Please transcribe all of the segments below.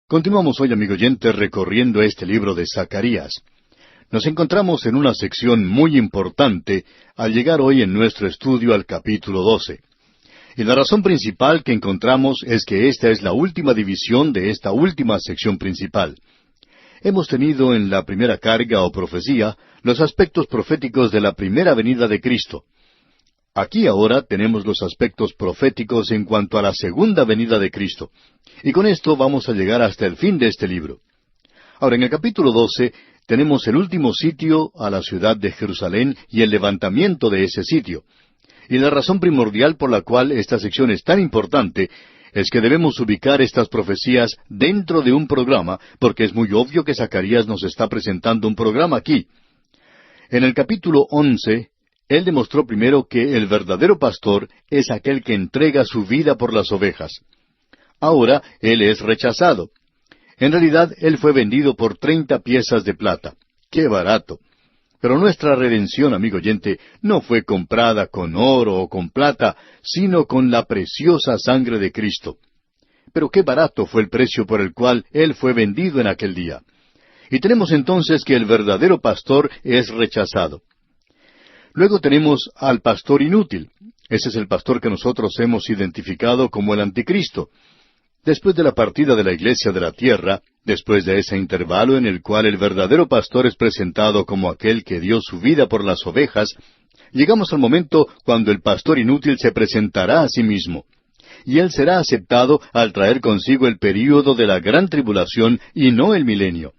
Continuamos hoy, amigo oyente, recorriendo este libro de Zacarías. Nos encontramos en una sección muy importante al llegar hoy en nuestro estudio al capítulo 12. Y la razón principal que encontramos es que esta es la última división de esta última sección principal. Hemos tenido en la primera carga o profecía los aspectos proféticos de la primera venida de Cristo. Aquí ahora tenemos los aspectos proféticos en cuanto a la segunda venida de Cristo. Y con esto vamos a llegar hasta el fin de este libro. Ahora, en el capítulo 12 tenemos el último sitio a la ciudad de Jerusalén y el levantamiento de ese sitio. Y la razón primordial por la cual esta sección es tan importante es que debemos ubicar estas profecías dentro de un programa, porque es muy obvio que Zacarías nos está presentando un programa aquí. En el capítulo 11, él demostró primero que el verdadero pastor es aquel que entrega su vida por las ovejas. Ahora él es rechazado. En realidad, él fue vendido por 30 piezas de plata. ¡Qué barato! Pero nuestra redención, amigo oyente, no fue comprada con oro o con plata, sino con la preciosa sangre de Cristo. Pero qué barato fue el precio por el cual él fue vendido en aquel día. Y tenemos entonces que el verdadero pastor es rechazado. Luego tenemos al pastor inútil. Ese es el pastor que nosotros hemos identificado como el anticristo. Después de la partida de la iglesia de la tierra, después de ese intervalo en el cual el verdadero pastor es presentado como aquel que dio su vida por las ovejas, llegamos al momento cuando el pastor inútil se presentará a sí mismo. Y él será aceptado al traer consigo el período de la gran tribulación y no el milenio.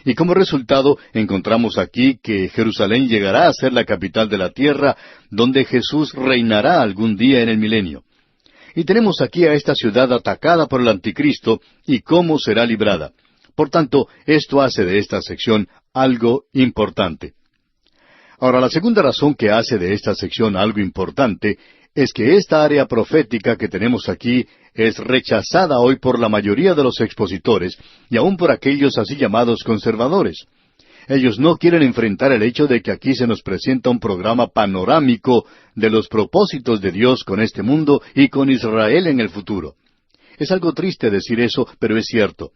Y como resultado encontramos aquí que Jerusalén llegará a ser la capital de la tierra, donde Jesús reinará algún día en el milenio. Y tenemos aquí a esta ciudad atacada por el anticristo y cómo será librada. Por tanto, esto hace de esta sección algo importante. Ahora, la segunda razón que hace de esta sección algo importante es que esta área profética que tenemos aquí es rechazada hoy por la mayoría de los expositores y aún por aquellos así llamados conservadores. Ellos no quieren enfrentar el hecho de que aquí se nos presenta un programa panorámico de los propósitos de Dios con este mundo y con Israel en el futuro. Es algo triste decir eso, pero es cierto.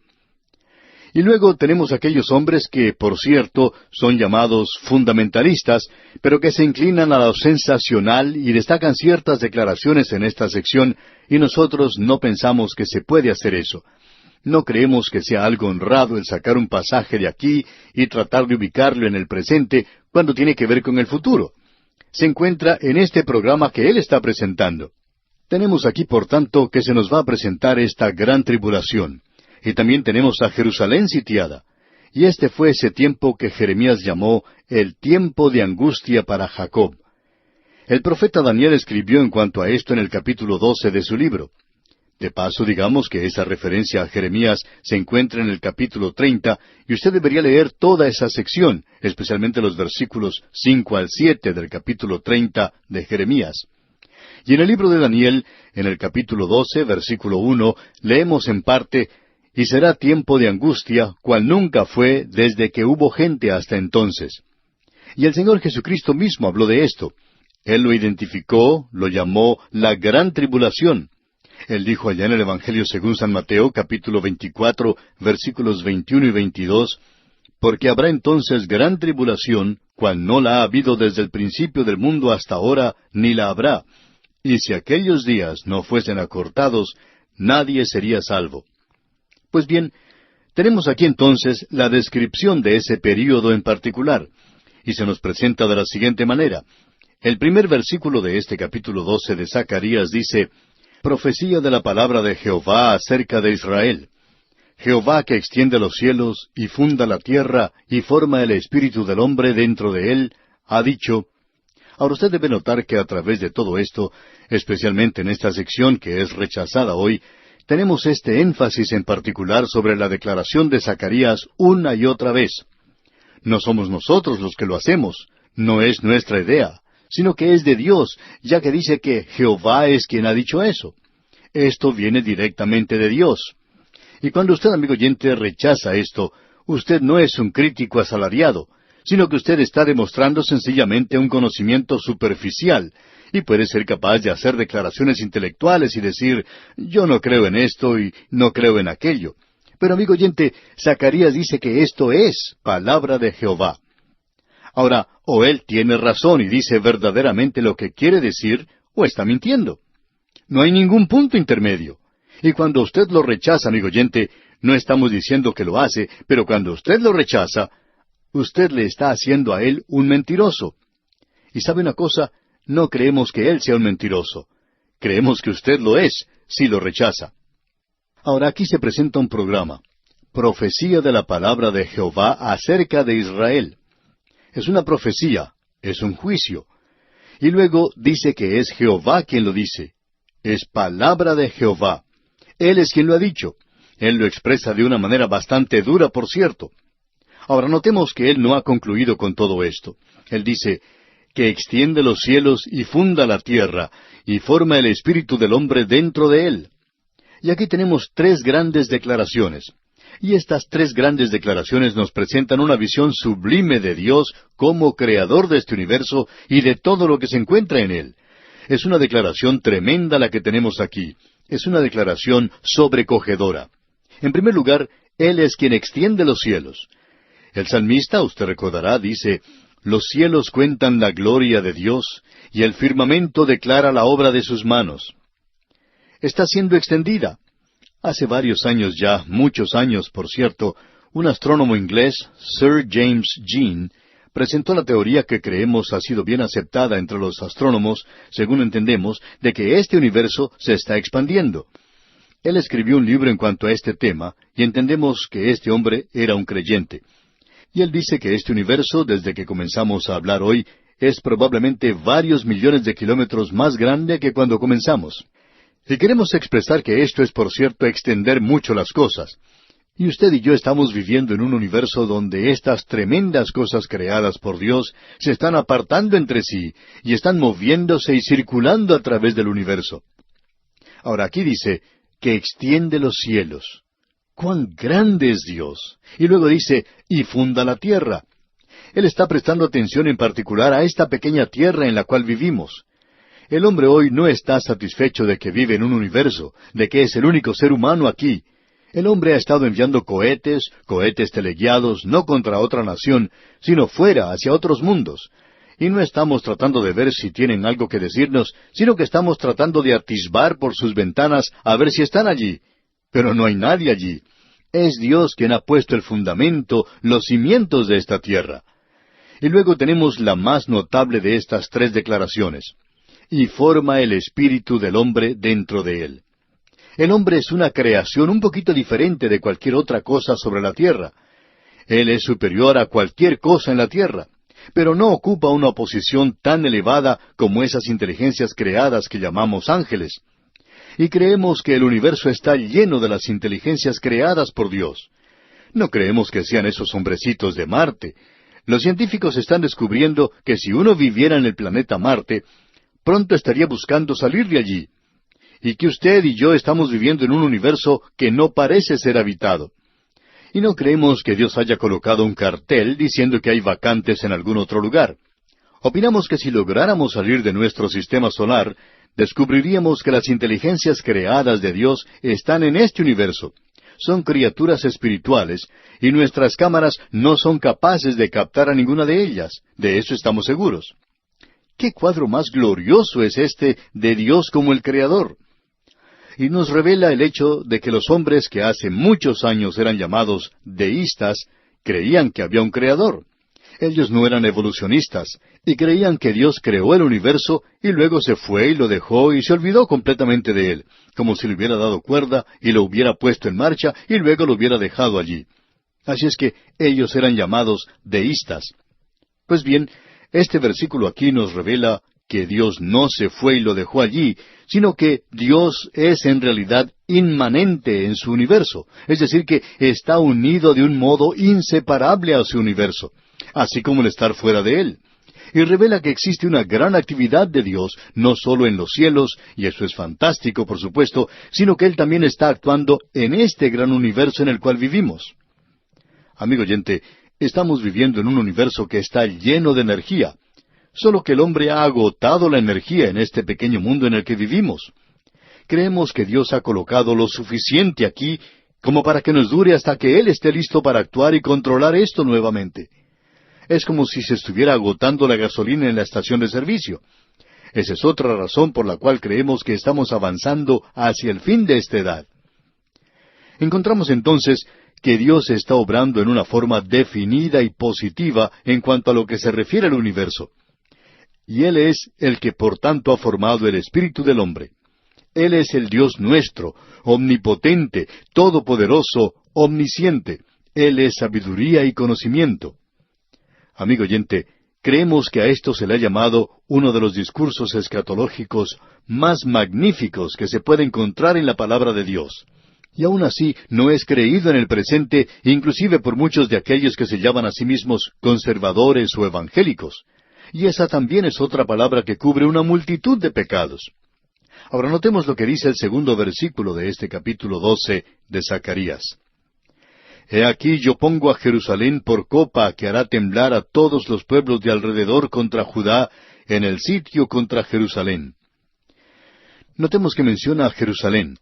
Y luego tenemos aquellos hombres que, por cierto, son llamados fundamentalistas, pero que se inclinan a lo sensacional y destacan ciertas declaraciones en esta sección, y nosotros no pensamos que se puede hacer eso. No creemos que sea algo honrado el sacar un pasaje de aquí y tratar de ubicarlo en el presente cuando tiene que ver con el futuro. Se encuentra en este programa que él está presentando. Tenemos aquí, por tanto, que se nos va a presentar esta gran tribulación. Y también tenemos a Jerusalén sitiada. Y este fue ese tiempo que Jeremías llamó el tiempo de angustia para Jacob. El profeta Daniel escribió en cuanto a esto en el capítulo 12 de su libro. De paso, digamos que esa referencia a Jeremías se encuentra en el capítulo 30, y usted debería leer toda esa sección, especialmente los versículos 5 al 7 del capítulo 30 de Jeremías. Y en el libro de Daniel, en el capítulo 12, versículo 1, leemos en parte: «Y será tiempo de angustia, cual nunca fue desde que hubo gente hasta entonces». Y el Señor Jesucristo mismo habló de esto. Él lo identificó, lo llamó la gran tribulación. Él dijo allá en el Evangelio según San Mateo, capítulo 24, versículos 21 y 22, «Porque habrá entonces gran tribulación, cual no la ha habido desde el principio del mundo hasta ahora, ni la habrá. Y si aquellos días no fuesen acortados, nadie sería salvo». Pues bien, tenemos aquí entonces la descripción de ese período en particular, y se nos presenta de la siguiente manera. El primer versículo de este capítulo 12 de Zacarías dice: «Profecía de la palabra de Jehová acerca de Israel. Jehová que extiende los cielos, y funda la tierra, y forma el espíritu del hombre dentro de él, ha dicho». Ahora usted debe notar que a través de todo esto, especialmente en esta sección que es rechazada hoy, tenemos este énfasis en particular sobre la declaración de Zacarías una y otra vez. No somos nosotros los que lo hacemos, no es nuestra idea, sino que es de Dios, ya que dice que Jehová es quien ha dicho eso. Esto viene directamente de Dios. Y cuando usted, amigo oyente, rechaza esto, usted no es un crítico asalariado, sino que usted está demostrando sencillamente un conocimiento superficial, y puede ser capaz de hacer declaraciones intelectuales y decir: «Yo no creo en esto y no creo en aquello». Pero amigo oyente, Zacarías dice que esto es palabra de Jehová. Ahora, o él tiene razón y dice verdaderamente lo que quiere decir, o está mintiendo. No hay ningún punto intermedio. Y cuando usted lo rechaza, amigo oyente, no estamos diciendo que lo hace, pero cuando usted lo rechaza, usted le está haciendo a él un mentiroso. Y sabe una cosa, no creemos que él sea un mentiroso. Creemos que usted lo es, si lo rechaza. Ahora aquí se presenta un programa. Profecía de la palabra de Jehová acerca de Israel. Es una profecía, es un juicio. Y luego dice que es Jehová quien lo dice. Es palabra de Jehová. Él es quien lo ha dicho. Él lo expresa de una manera bastante dura, por cierto. Ahora notemos que él no ha concluido con todo esto. Él dice que extiende los cielos y funda la tierra, y forma el espíritu del hombre dentro de él. Y aquí tenemos tres grandes declaraciones. Y estas tres grandes declaraciones nos presentan una visión sublime de Dios como creador de este universo y de todo lo que se encuentra en él. Es una declaración tremenda la que tenemos aquí. Es una declaración sobrecogedora. En primer lugar, Él es quien extiende los cielos. El salmista, usted recordará, dice, «Los cielos cuentan la gloria de Dios, y el firmamento declara la obra de sus manos». Está siendo extendida. Hace varios años ya, muchos años, por cierto, un astrónomo inglés, Sir James Jean, presentó la teoría que creemos ha sido bien aceptada entre los astrónomos, según entendemos, de que este universo se está expandiendo. Él escribió un libro en cuanto a este tema, y entendemos que este hombre era un creyente. Y él dice que este universo, desde que comenzamos a hablar hoy, es probablemente varios millones de kilómetros más grande que cuando comenzamos. Y queremos expresar que esto es, por cierto, extender mucho las cosas. Y usted y yo estamos viviendo en un universo donde estas tremendas cosas creadas por Dios se están apartando entre sí y están moviéndose y circulando a través del universo. Ahora aquí dice que extiende los cielos. ¡Cuán grande es Dios! Y luego dice, y funda la tierra. Él está prestando atención en particular a esta pequeña tierra en la cual vivimos. El hombre hoy no está satisfecho de que vive en un universo, de que es el único ser humano aquí. El hombre ha estado enviando cohetes teleguiados, no contra otra nación, sino fuera, hacia otros mundos. Y no estamos tratando de ver si tienen algo que decirnos, sino que estamos tratando de atisbar por sus ventanas a ver si están allí. Pero no hay nadie allí. Es Dios quien ha puesto el fundamento, los cimientos de esta tierra. Y luego tenemos la más notable de estas tres declaraciones. Y forma el espíritu del hombre dentro de él. El hombre es una creación un poquito diferente de cualquier otra cosa sobre la tierra. Él es superior a cualquier cosa en la tierra, pero no ocupa una posición tan elevada como esas inteligencias creadas que llamamos ángeles. Y creemos que el universo está lleno de las inteligencias creadas por Dios. No creemos que sean esos hombrecitos de Marte. Los científicos están descubriendo que si uno viviera en el planeta Marte, pronto estaría buscando salir de allí. Y que usted y yo estamos viviendo en un universo que no parece ser habitado. Y no creemos que Dios haya colocado un cartel diciendo que hay vacantes en algún otro lugar. Opinamos que si lográramos salir de nuestro sistema solar, descubriríamos que las inteligencias creadas de Dios están en este universo. Son criaturas espirituales, y nuestras cámaras no son capaces de captar a ninguna de ellas. De eso estamos seguros. ¿Qué cuadro más glorioso es este de Dios como el Creador? Y nos revela el hecho de que los hombres que hace muchos años eran llamados deístas, creían que había un Creador. Ellos no eran evolucionistas, y creían que Dios creó el universo y luego se fue y lo dejó y se olvidó completamente de él, como si le hubiera dado cuerda y lo hubiera puesto en marcha y luego lo hubiera dejado allí. Así es que ellos eran llamados deístas. Pues bien, este versículo aquí nos revela que Dios no se fue y lo dejó allí, sino que Dios es en realidad inmanente en su universo, es decir, que está unido de un modo inseparable a su universo, así como el estar fuera de él. Y revela que existe una gran actividad de Dios, no solo en los cielos, y eso es fantástico, por supuesto, sino que Él también está actuando en este gran universo en el cual vivimos. Amigo oyente, estamos viviendo en un universo que está lleno de energía, solo que el hombre ha agotado la energía en este pequeño mundo en el que vivimos. Creemos que Dios ha colocado lo suficiente aquí, como para que nos dure hasta que Él esté listo para actuar y controlar esto nuevamente. Es como si se estuviera agotando la gasolina en la estación de servicio. Esa es otra razón por la cual creemos que estamos avanzando hacia el fin de esta edad. Encontramos entonces que Dios está obrando en una forma definida y positiva en cuanto a lo que se refiere al universo. Y Él es el que por tanto ha formado el espíritu del hombre. Él es el Dios nuestro, omnipotente, todopoderoso, omnisciente. Él es sabiduría y conocimiento. Amigo oyente, creemos que a esto se le ha llamado uno de los discursos escatológicos más magníficos que se puede encontrar en la palabra de Dios. Y aún así no es creído en el presente, inclusive por muchos de aquellos que se llaman a sí mismos conservadores o evangélicos. Y esa también es otra palabra que cubre una multitud de pecados. Ahora notemos lo que dice el segundo versículo de este capítulo 12 de Zacarías. He aquí yo pongo a Jerusalén por copa que hará temblar a todos los pueblos de alrededor contra Judá en el sitio contra Jerusalén. Notemos que menciona a Jerusalén.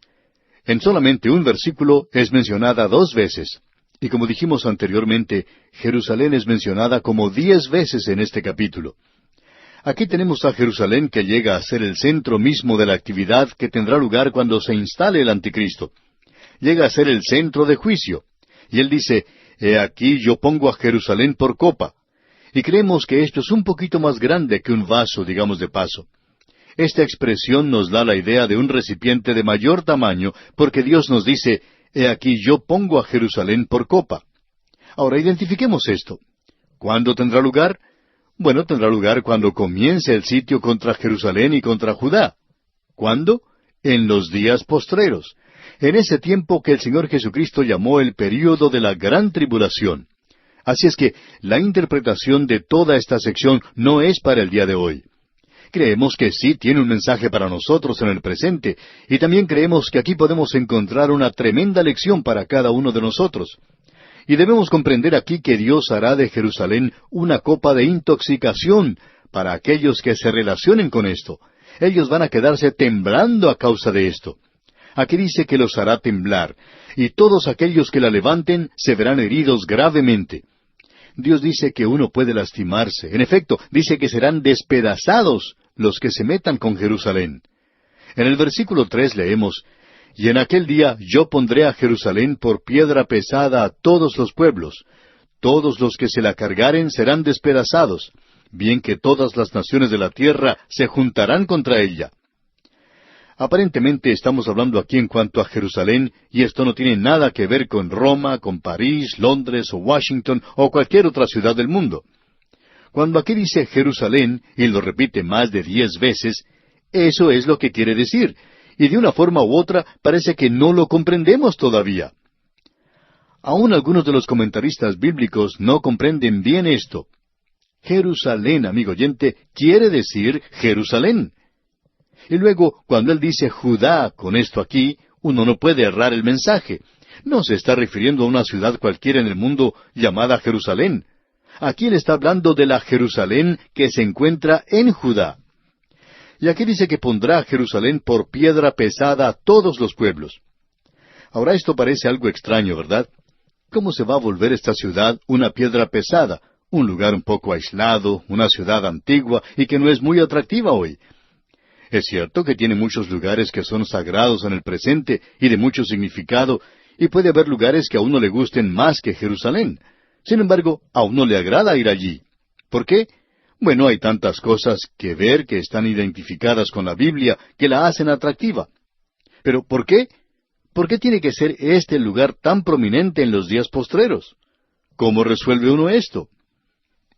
En solamente un versículo es mencionada 2 veces. Y como dijimos anteriormente, Jerusalén es mencionada como 10 veces en este capítulo. Aquí tenemos a Jerusalén que llega a ser el centro mismo de la actividad que tendrá lugar cuando se instale el anticristo. Llega a ser el centro de juicio. Y él dice, he aquí yo pongo a Jerusalén por copa. Y creemos que esto es un poquito más grande que un vaso, digamos de paso. Esta expresión nos da la idea de un recipiente de mayor tamaño, porque Dios nos dice, he aquí yo pongo a Jerusalén por copa. Ahora identifiquemos esto. ¿Cuándo tendrá lugar? Bueno, tendrá lugar cuando comience el sitio contra Jerusalén y contra Judá. ¿Cuándo? En los días postreros. En ese tiempo que el Señor Jesucristo llamó el período de la gran tribulación. Así es que la interpretación de toda esta sección no es para el día de hoy. Creemos que sí tiene un mensaje para nosotros en el presente, y también creemos que aquí podemos encontrar una tremenda lección para cada uno de nosotros. Y debemos comprender aquí que Dios hará de Jerusalén una copa de intoxicación para aquellos que se relacionen con esto. Ellos van a quedarse temblando a causa de esto. Aquí dice que los hará temblar, y todos aquellos que la levanten se verán heridos gravemente. Dios dice que uno puede lastimarse. En efecto, dice que serán despedazados los que se metan con Jerusalén. En el versículo 3 leemos, y en aquel día yo pondré a Jerusalén por piedra pesada a todos los pueblos. Todos los que se la cargaren serán despedazados, bien que todas las naciones de la tierra se juntarán contra ella. Aparentemente estamos hablando aquí en cuanto a Jerusalén, y esto no tiene nada que ver con Roma, con París, Londres o Washington o cualquier otra ciudad del mundo. Cuando aquí dice Jerusalén, y lo repite más de 10 veces, eso es lo que quiere decir, y de una forma u otra parece que no lo comprendemos todavía. Aún algunos de los comentaristas bíblicos no comprenden bien esto. Jerusalén, amigo oyente, quiere decir Jerusalén. Y luego, cuando él dice Judá con esto aquí, uno no puede errar el mensaje. No se está refiriendo a una ciudad cualquiera en el mundo llamada Jerusalén. Aquí él está hablando de la Jerusalén que se encuentra en Judá. Y aquí dice que pondrá a Jerusalén por piedra pesada a todos los pueblos. Ahora esto parece algo extraño, ¿verdad? ¿Cómo se va a volver esta ciudad una piedra pesada? Un lugar un poco aislado, una ciudad antigua y que no es muy atractiva hoy. Es cierto que tiene muchos lugares que son sagrados en el presente y de mucho significado, y puede haber lugares que a uno le gusten más que Jerusalén. Sin embargo, a uno le agrada ir allí. ¿Por qué? Bueno, hay tantas cosas que ver que están identificadas con la Biblia que la hacen atractiva. ¿Pero por qué? ¿Por qué tiene que ser este el lugar tan prominente en los días postreros? ¿Cómo resuelve uno esto?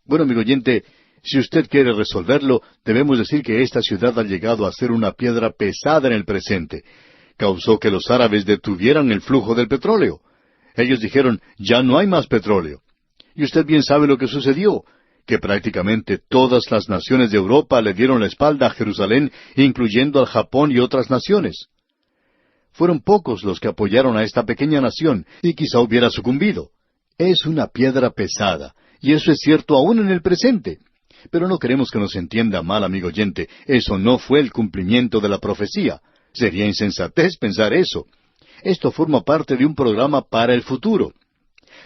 Bueno, amigo oyente, si usted quiere resolverlo, debemos decir que esta ciudad ha llegado a ser una piedra pesada en el presente. Causó que los árabes detuvieran el flujo del petróleo. Ellos dijeron, ya no hay más petróleo. Y usted bien sabe lo que sucedió, que prácticamente todas las naciones de Europa le dieron la espalda a Jerusalén, incluyendo al Japón y otras naciones. Fueron pocos los que apoyaron a esta pequeña nación, y quizá hubiera sucumbido. Es una piedra pesada, y eso es cierto aún en el presente. Pero no queremos que nos entienda mal, amigo oyente. Eso no fue el cumplimiento de la profecía. Sería insensatez pensar eso. Esto forma parte de un programa para el futuro.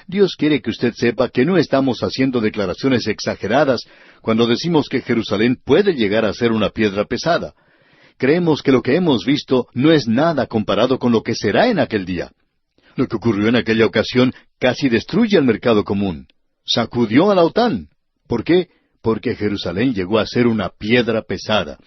Dios quiere que usted sepa que no estamos haciendo declaraciones exageradas cuando decimos que Jerusalén puede llegar a ser una piedra pesada. Creemos que lo que hemos visto no es nada comparado con lo que será en aquel día. Lo que ocurrió en aquella ocasión casi destruye el mercado común. Sacudió a la OTAN. ¿Por qué? Porque Jerusalén llegó a ser una piedra pesada.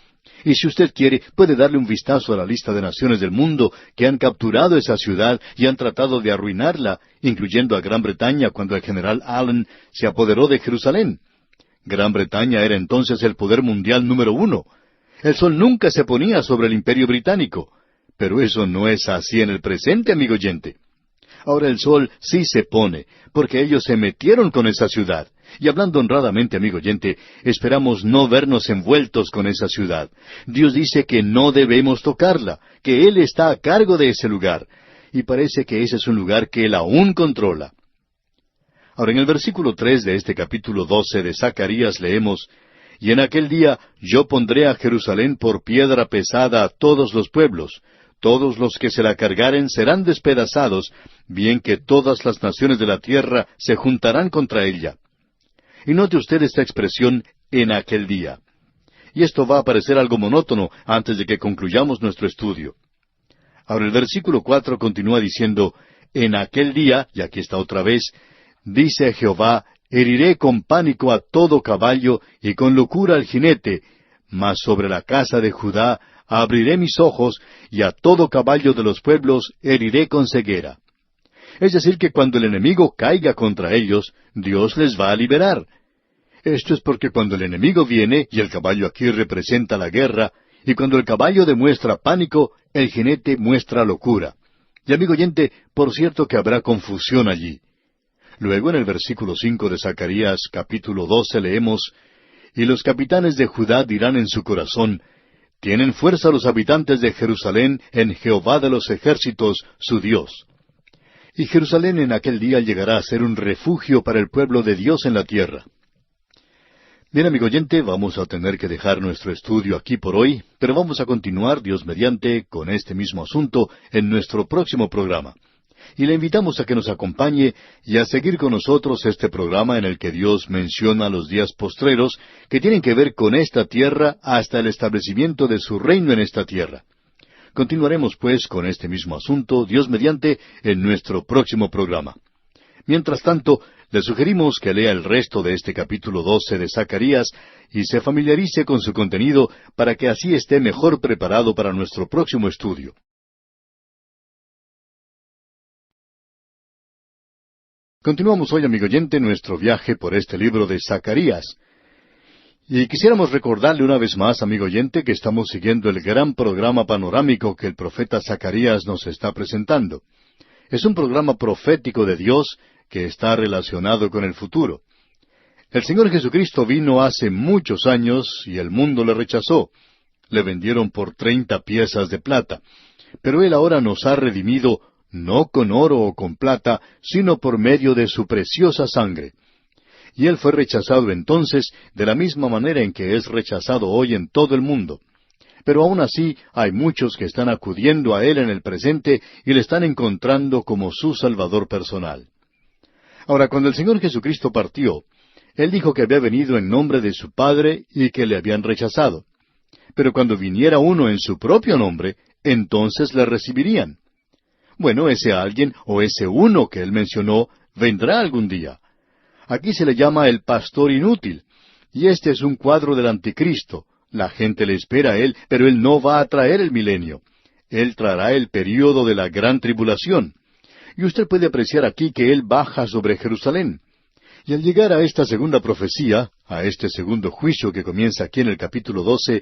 Y si usted quiere, puede darle un vistazo a la lista de naciones del mundo que han capturado esa ciudad y han tratado de arruinarla, incluyendo a Gran Bretaña cuando el general Allen se apoderó de Jerusalén. Gran Bretaña era entonces el poder mundial número 1. El sol nunca se ponía sobre el imperio británico. Pero eso no es así en el presente, amigo oyente. Ahora el sol sí se pone, porque ellos se metieron con esa ciudad. Y hablando honradamente, amigo oyente, esperamos no vernos envueltos con esa ciudad. Dios dice que no debemos tocarla, que Él está a cargo de ese lugar. Y parece que ese es un lugar que Él aún controla. Ahora, en el versículo 3 de este capítulo 12 de Zacarías leemos, «Y en aquel día yo pondré a Jerusalén por piedra pesada a todos los pueblos. Todos los que se la cargaren serán despedazados, bien que todas las naciones de la tierra se juntarán contra ella». Y note usted esta expresión, «en aquel día». Y esto va a parecer algo monótono antes de que concluyamos nuestro estudio. Ahora el versículo 4 continúa diciendo, «En aquel día», y aquí está otra vez, «dice Jehová, heriré con pánico a todo caballo y con locura al jinete, mas sobre la casa de Judá abriré mis ojos, y a todo caballo de los pueblos heriré con ceguera». Es decir, que cuando el enemigo caiga contra ellos, Dios les va a liberar. Esto es porque cuando el enemigo viene, y el caballo aquí representa la guerra, y cuando el caballo demuestra pánico, el jinete muestra locura. Y amigo oyente, por cierto que habrá confusión allí. Luego en el versículo 5 de Zacarías capítulo 12 leemos, «Y los capitanes de Judá dirán en su corazón, tienen fuerza los habitantes de Jerusalén en Jehová de los ejércitos, su Dios». Y Jerusalén en aquel día llegará a ser un refugio para el pueblo de Dios en la tierra. Bien, amigo oyente, vamos a tener que dejar nuestro estudio aquí por hoy, pero vamos a continuar, Dios mediante, con este mismo asunto en nuestro próximo programa. Y le invitamos a que nos acompañe y a seguir con nosotros este programa en el que Dios menciona los días postreros que tienen que ver con esta tierra hasta el establecimiento de su reino en esta tierra. Continuaremos pues con este mismo asunto, Dios mediante, en nuestro próximo programa. Mientras tanto, le sugerimos que lea el resto de este capítulo 12 de Zacarías y se familiarice con su contenido para que así esté mejor preparado para nuestro próximo estudio. Continuamos hoy, amigo oyente, nuestro viaje por este libro de Zacarías. Y quisiéramos recordarle una vez más, amigo oyente, que estamos siguiendo el gran programa panorámico que el profeta Zacarías nos está presentando. Es un programa profético de Dios que está relacionado con el futuro. El Señor Jesucristo vino hace muchos años y el mundo le rechazó. Le vendieron por 30 piezas de plata. Pero Él ahora nos ha redimido no con oro o con plata, sino por medio de su preciosa sangre. Y Él fue rechazado entonces de la misma manera en que es rechazado hoy en todo el mundo. Pero aún así hay muchos que están acudiendo a Él en el presente y le están encontrando como su Salvador personal. Ahora, cuando el Señor Jesucristo partió, Él dijo que había venido en nombre de su Padre y que le habían rechazado. Pero cuando viniera uno en su propio nombre, entonces le recibirían. Bueno, ese alguien o ese uno que Él mencionó vendrá algún día. Aquí se le llama el pastor inútil, y este es un cuadro del anticristo. La gente le espera a Él, pero Él no va a traer el milenio. Él traerá el período de la gran tribulación. Y usted puede apreciar aquí que Él baja sobre Jerusalén. Y al llegar a esta segunda profecía, a este segundo juicio que comienza aquí en el capítulo 12,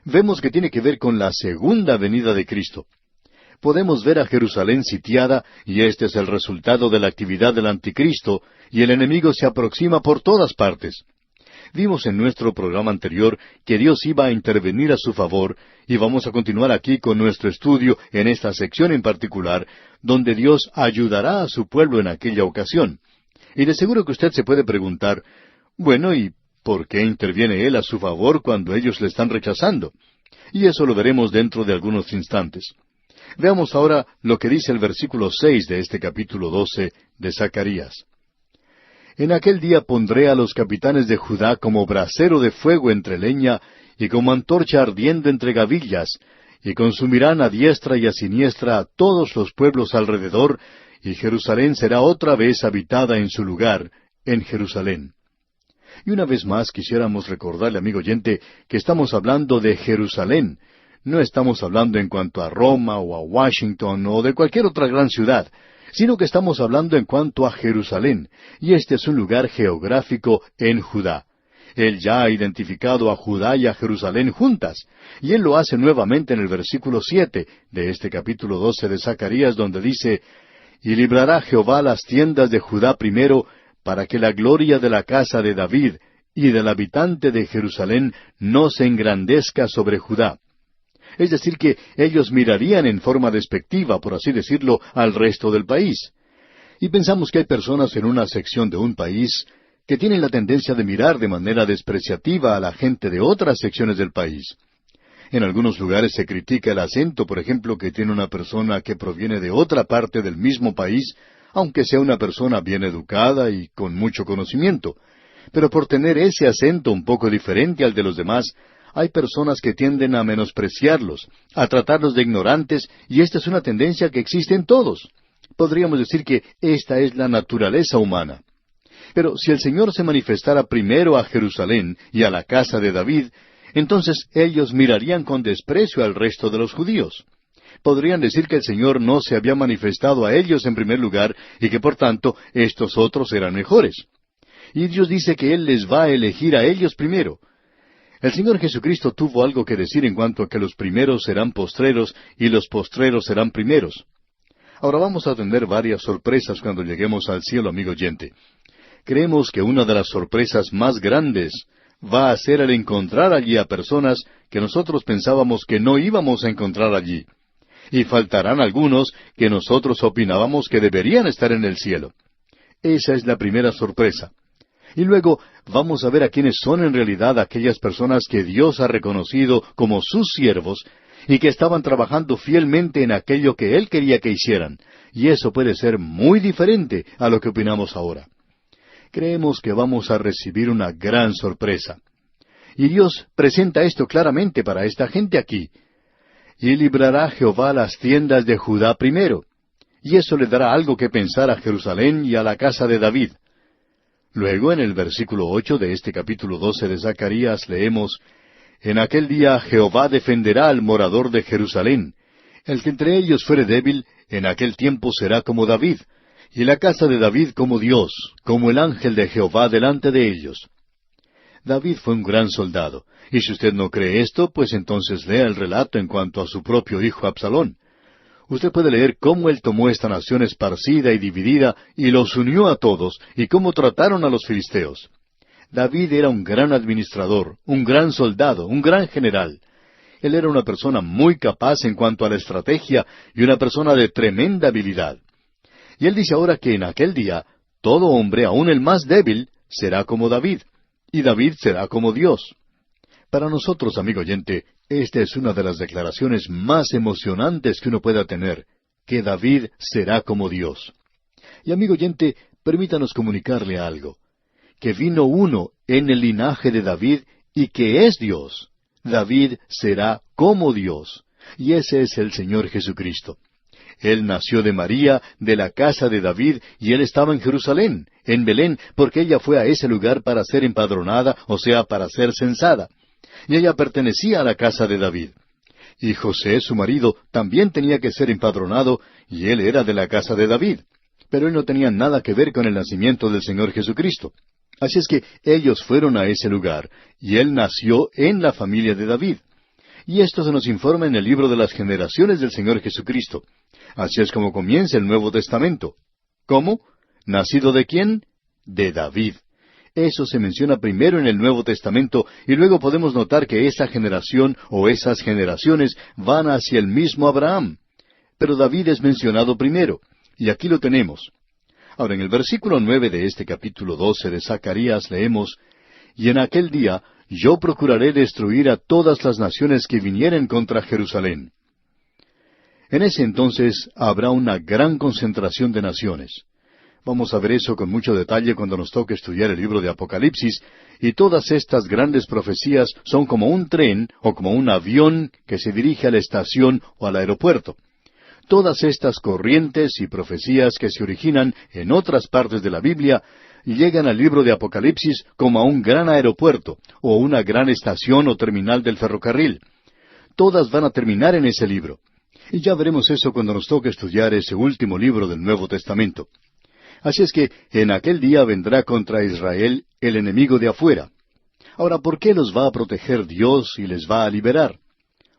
vemos que tiene que ver con la segunda venida de Cristo. Podemos ver a Jerusalén sitiada, y este es el resultado de la actividad del anticristo, y el enemigo se aproxima por todas partes. Vimos en nuestro programa anterior que Dios iba a intervenir a su favor, y vamos a continuar aquí con nuestro estudio en esta sección en particular, donde Dios ayudará a su pueblo en aquella ocasión. Y de seguro que usted se puede preguntar, bueno, ¿y por qué interviene Él a su favor cuando ellos le están rechazando? Y eso lo veremos dentro de algunos instantes. Veamos ahora lo que dice el versículo 6 de este capítulo 12 de Zacarías. En aquel día pondré a los capitanes de Judá como brasero de fuego entre leña, y como antorcha ardiendo entre gavillas, y consumirán a diestra y a siniestra a todos los pueblos alrededor, y Jerusalén será otra vez habitada en su lugar, en Jerusalén. Y una vez más quisiéramos recordarle, amigo oyente, que estamos hablando de Jerusalén. No estamos hablando en cuanto a Roma o a Washington o de cualquier otra gran ciudad, sino que estamos hablando en cuanto a Jerusalén, y este es un lugar geográfico en Judá. Él ya ha identificado a Judá y a Jerusalén juntas, y él lo hace nuevamente en el versículo 7 de este capítulo 12 de Zacarías, donde dice, «Y librará Jehová las tiendas de Judá primero, para que la gloria de la casa de David y del habitante de Jerusalén no se engrandezca sobre Judá». Es decir, que ellos mirarían en forma despectiva, por así decirlo, al resto del país. Y pensamos que hay personas en una sección de un país que tienen la tendencia de mirar de manera despreciativa a la gente de otras secciones del país. En algunos lugares se critica el acento, por ejemplo, que tiene una persona que proviene de otra parte del mismo país, aunque sea una persona bien educada y con mucho conocimiento. Pero por tener ese acento un poco diferente al de los demás, hay personas que tienden a menospreciarlos, a tratarlos de ignorantes, y esta es una tendencia que existe en todos. Podríamos decir que esta es la naturaleza humana. Pero si el Señor se manifestara primero a Jerusalén y a la casa de David, entonces ellos mirarían con desprecio al resto de los judíos. Podrían decir que el Señor no se había manifestado a ellos en primer lugar y que por tanto estos otros eran mejores. Y Dios dice que Él les va a elegir a ellos primero. El Señor Jesucristo tuvo algo que decir en cuanto a que los primeros serán postreros y los postreros serán primeros. Ahora vamos a tener varias sorpresas cuando lleguemos al cielo, amigo oyente. Creemos que una de las sorpresas más grandes va a ser el encontrar allí a personas que nosotros pensábamos que no íbamos a encontrar allí. Y faltarán algunos que nosotros opinábamos que deberían estar en el cielo. Esa es la primera sorpresa. Y luego vamos a ver a quiénes son en realidad aquellas personas que Dios ha reconocido como sus siervos y que estaban trabajando fielmente en aquello que Él quería que hicieran. Y eso puede ser muy diferente a lo que opinamos ahora. Creemos que vamos a recibir una gran sorpresa. Y Dios presenta esto claramente para esta gente aquí. Y librará Jehová las tiendas de Judá primero. Y eso le dará algo que pensar a Jerusalén y a la casa de David. Luego, en el versículo 8 de este capítulo 12 de Zacarías, leemos, «En aquel día Jehová defenderá al morador de Jerusalén. El que entre ellos fuere débil, en aquel tiempo será como David, y la casa de David como Dios, como el ángel de Jehová delante de ellos». David fue un gran soldado, y si usted no cree esto, pues entonces lea el relato en cuanto a su propio hijo Absalón. Usted puede leer cómo él tomó esta nación esparcida y dividida y los unió a todos, y cómo trataron a los filisteos. David era un gran administrador, un gran soldado, un gran general. Él era una persona muy capaz en cuanto a la estrategia y una persona de tremenda habilidad. Y él dice ahora que en aquel día todo hombre, aun el más débil, será como David, y David será como Dios. Para nosotros, amigo oyente, esta es una de las declaraciones más emocionantes que uno pueda tener, que David será como Dios. Y amigo oyente, permítanos comunicarle algo, que vino uno en el linaje de David y que es Dios. David será como Dios, y ese es el Señor Jesucristo. Él nació de María, de la casa de David, y él estaba en Jerusalén, en Belén, porque ella fue a ese lugar para ser empadronada, o sea, para ser censada. Y ella pertenecía a la casa de David. Y José, su marido, también tenía que ser empadronado, y él era de la casa de David. Pero él no tenía nada que ver con el nacimiento del Señor Jesucristo. Así es que ellos fueron a ese lugar, y él nació en la familia de David. Y esto se nos informa en el libro de las generaciones del Señor Jesucristo. Así es como comienza el Nuevo Testamento. ¿Cómo? ¿Nacido de quién? De David. Eso se menciona primero en el Nuevo Testamento y luego podemos notar que esa generación o esas generaciones van hacia el mismo Abraham. Pero David es mencionado primero, y aquí lo tenemos. Ahora, en el versículo 9 de este capítulo 12 de Zacarías leemos, «Y en aquel día yo procuraré destruir a todas las naciones que vinieren contra Jerusalén». En ese entonces habrá una gran concentración de naciones. Vamos a ver eso con mucho detalle cuando nos toque estudiar el libro de Apocalipsis, y todas estas grandes profecías son como un tren o como un avión que se dirige a la estación o al aeropuerto. Todas estas corrientes y profecías que se originan en otras partes de la Biblia llegan al libro de Apocalipsis como a un gran aeropuerto o una gran estación o terminal del ferrocarril. Todas van a terminar en ese libro. Y ya veremos eso cuando nos toque estudiar ese último libro del Nuevo Testamento. Así es que en aquel día vendrá contra Israel el enemigo de afuera. Ahora, ¿por qué los va a proteger Dios y les va a liberar?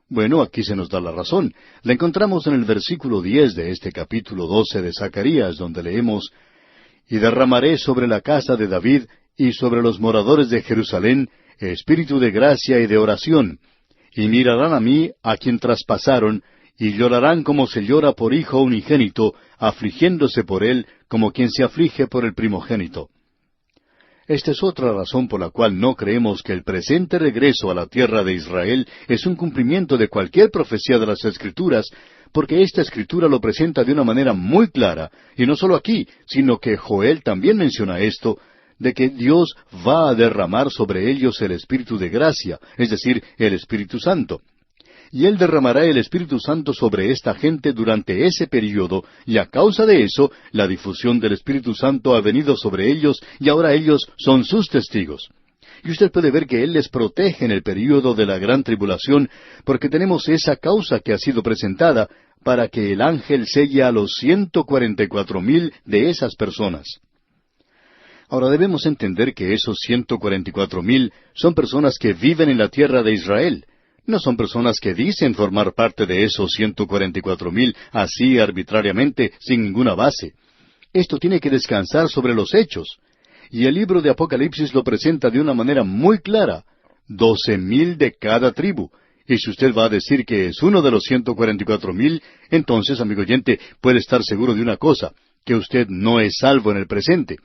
Bueno, aquí se nos da la razón. La encontramos en el versículo 10 de este capítulo 12 de Zacarías, donde leemos: «Y derramaré sobre la casa de David y sobre los moradores de Jerusalén espíritu de gracia y de oración, y mirarán a mí a quien traspasaron, y llorarán como se llora por hijo unigénito, afligiéndose por él como quien se aflige por el primogénito». Esta es otra razón por la cual no creemos que el presente regreso a la tierra de Israel es un cumplimiento de cualquier profecía de las Escrituras, porque esta Escritura lo presenta de una manera muy clara, y no solo aquí, sino que Joel también menciona esto, de que Dios va a derramar sobre ellos el Espíritu de gracia, es decir, el Espíritu Santo. Y Él derramará el Espíritu Santo sobre esta gente durante ese período, y a causa de eso, la difusión del Espíritu Santo ha venido sobre ellos, y ahora ellos son sus testigos. Y usted puede ver que Él les protege en el período de la gran tribulación, porque tenemos esa causa que ha sido presentada para que el ángel selle a los 144,000 de esas personas. Ahora debemos entender que esos 144,000 son personas que viven en la tierra de Israel. No son personas que dicen formar parte de esos 144,000 así arbitrariamente, sin ninguna base. Esto tiene que descansar sobre los hechos. Y el libro de Apocalipsis lo presenta de una manera muy clara: 12,000 de cada tribu. Y si usted va a decir que es uno de los 144,000, entonces, amigo oyente, puede estar seguro de una cosa, que usted no es salvo en el presente.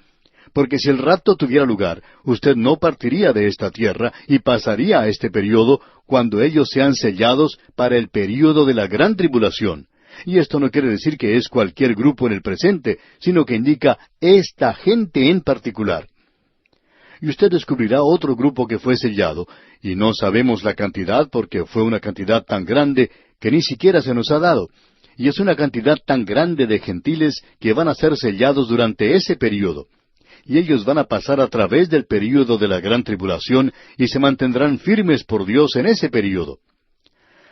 Porque si el rapto tuviera lugar, usted no partiría de esta tierra y pasaría a este período cuando ellos sean sellados para el período de la gran tribulación. Y esto no quiere decir que es cualquier grupo en el presente, sino que indica esta gente en particular. Y usted descubrirá otro grupo que fue sellado, y no sabemos la cantidad porque fue una cantidad tan grande que ni siquiera se nos ha dado. Y es una cantidad tan grande de gentiles que van a ser sellados durante ese período. Y ellos van a pasar a través del período de la gran tribulación y se mantendrán firmes por Dios en ese período.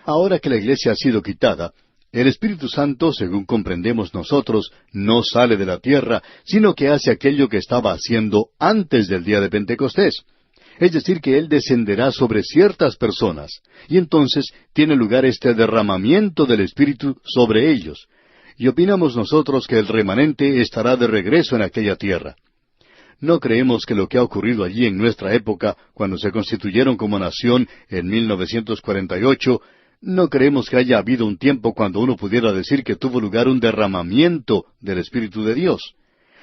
Ahora que la iglesia ha sido quitada, el Espíritu Santo, según comprendemos nosotros, no sale de la tierra, sino que hace aquello que estaba haciendo antes del día de Pentecostés. Es decir, que Él descenderá sobre ciertas personas, y entonces tiene lugar este derramamiento del Espíritu sobre ellos. Y opinamos nosotros que el remanente estará de regreso en aquella tierra. No creemos que lo que ha ocurrido allí en nuestra época, cuando se constituyeron como nación en 1948, no creemos que haya habido un tiempo cuando uno pudiera decir que tuvo lugar un derramamiento del Espíritu de Dios.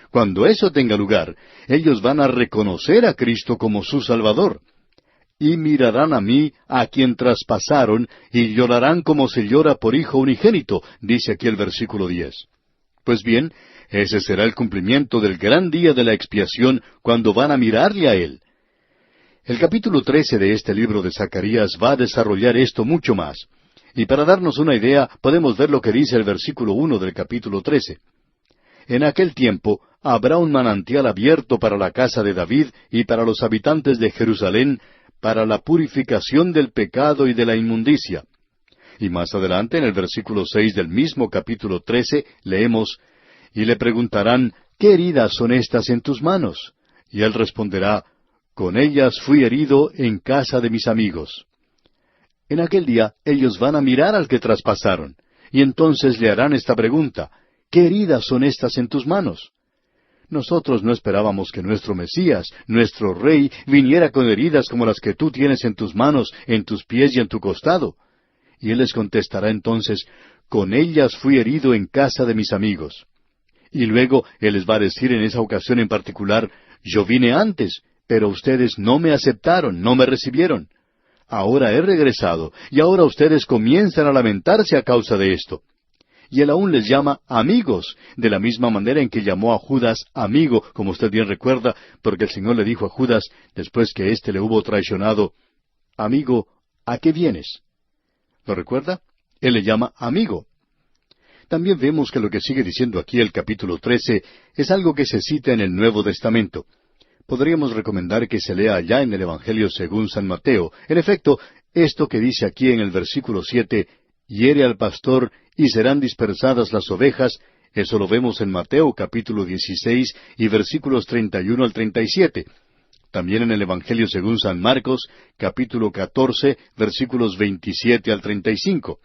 Cuando eso tenga lugar, ellos van a reconocer a Cristo como su Salvador. Y mirarán a mí, a quien traspasaron, y llorarán como se llora por hijo unigénito, dice aquí el versículo 10. Pues bien, ese será el cumplimiento del gran día de la expiación, cuando van a mirarle a Él. El capítulo 13 de este libro de Zacarías va a desarrollar esto mucho más. Y para darnos una idea, podemos ver lo que dice el versículo 1 del capítulo 13. En aquel tiempo habrá un manantial abierto para la casa de David y para los habitantes de Jerusalén, para la purificación del pecado y de la inmundicia. Y más adelante, en el versículo 6 del mismo capítulo 13, leemos: «Y le preguntarán, ¿qué heridas son estas en tus manos?». Y él responderá: «Con ellas fui herido en casa de mis amigos». En aquel día ellos van a mirar al que traspasaron, y entonces le harán esta pregunta: ¿qué heridas son estas en tus manos? Nosotros no esperábamos que nuestro Mesías, nuestro Rey, viniera con heridas como las que tú tienes en tus manos, en tus pies y en tu costado. Y él les contestará entonces: «Con ellas fui herido en casa de mis amigos». Y luego Él les va a decir en esa ocasión en particular: «Yo vine antes, pero ustedes no me aceptaron, no me recibieron. Ahora he regresado, y ahora ustedes comienzan a lamentarse a causa de esto». y Él aún les llama amigos, de la misma manera en que llamó a Judas amigo, como usted bien recuerda, porque el Señor le dijo a Judas, después que éste le hubo traicionado, amigo, ¿a qué vienes? ¿Lo recuerda? Él le llama amigo. También vemos que lo que sigue diciendo aquí el capítulo 13 es algo que se cita en el Nuevo Testamento. Podríamos recomendar que se lea allá en el Evangelio según San Mateo. En efecto, esto que dice aquí en el versículo 7, hiere al pastor y serán dispersadas las ovejas, eso lo vemos en Mateo capítulo 16 y versículos 31 al 37. También en el Evangelio según San Marcos, capítulo 14, versículos 27 al 35.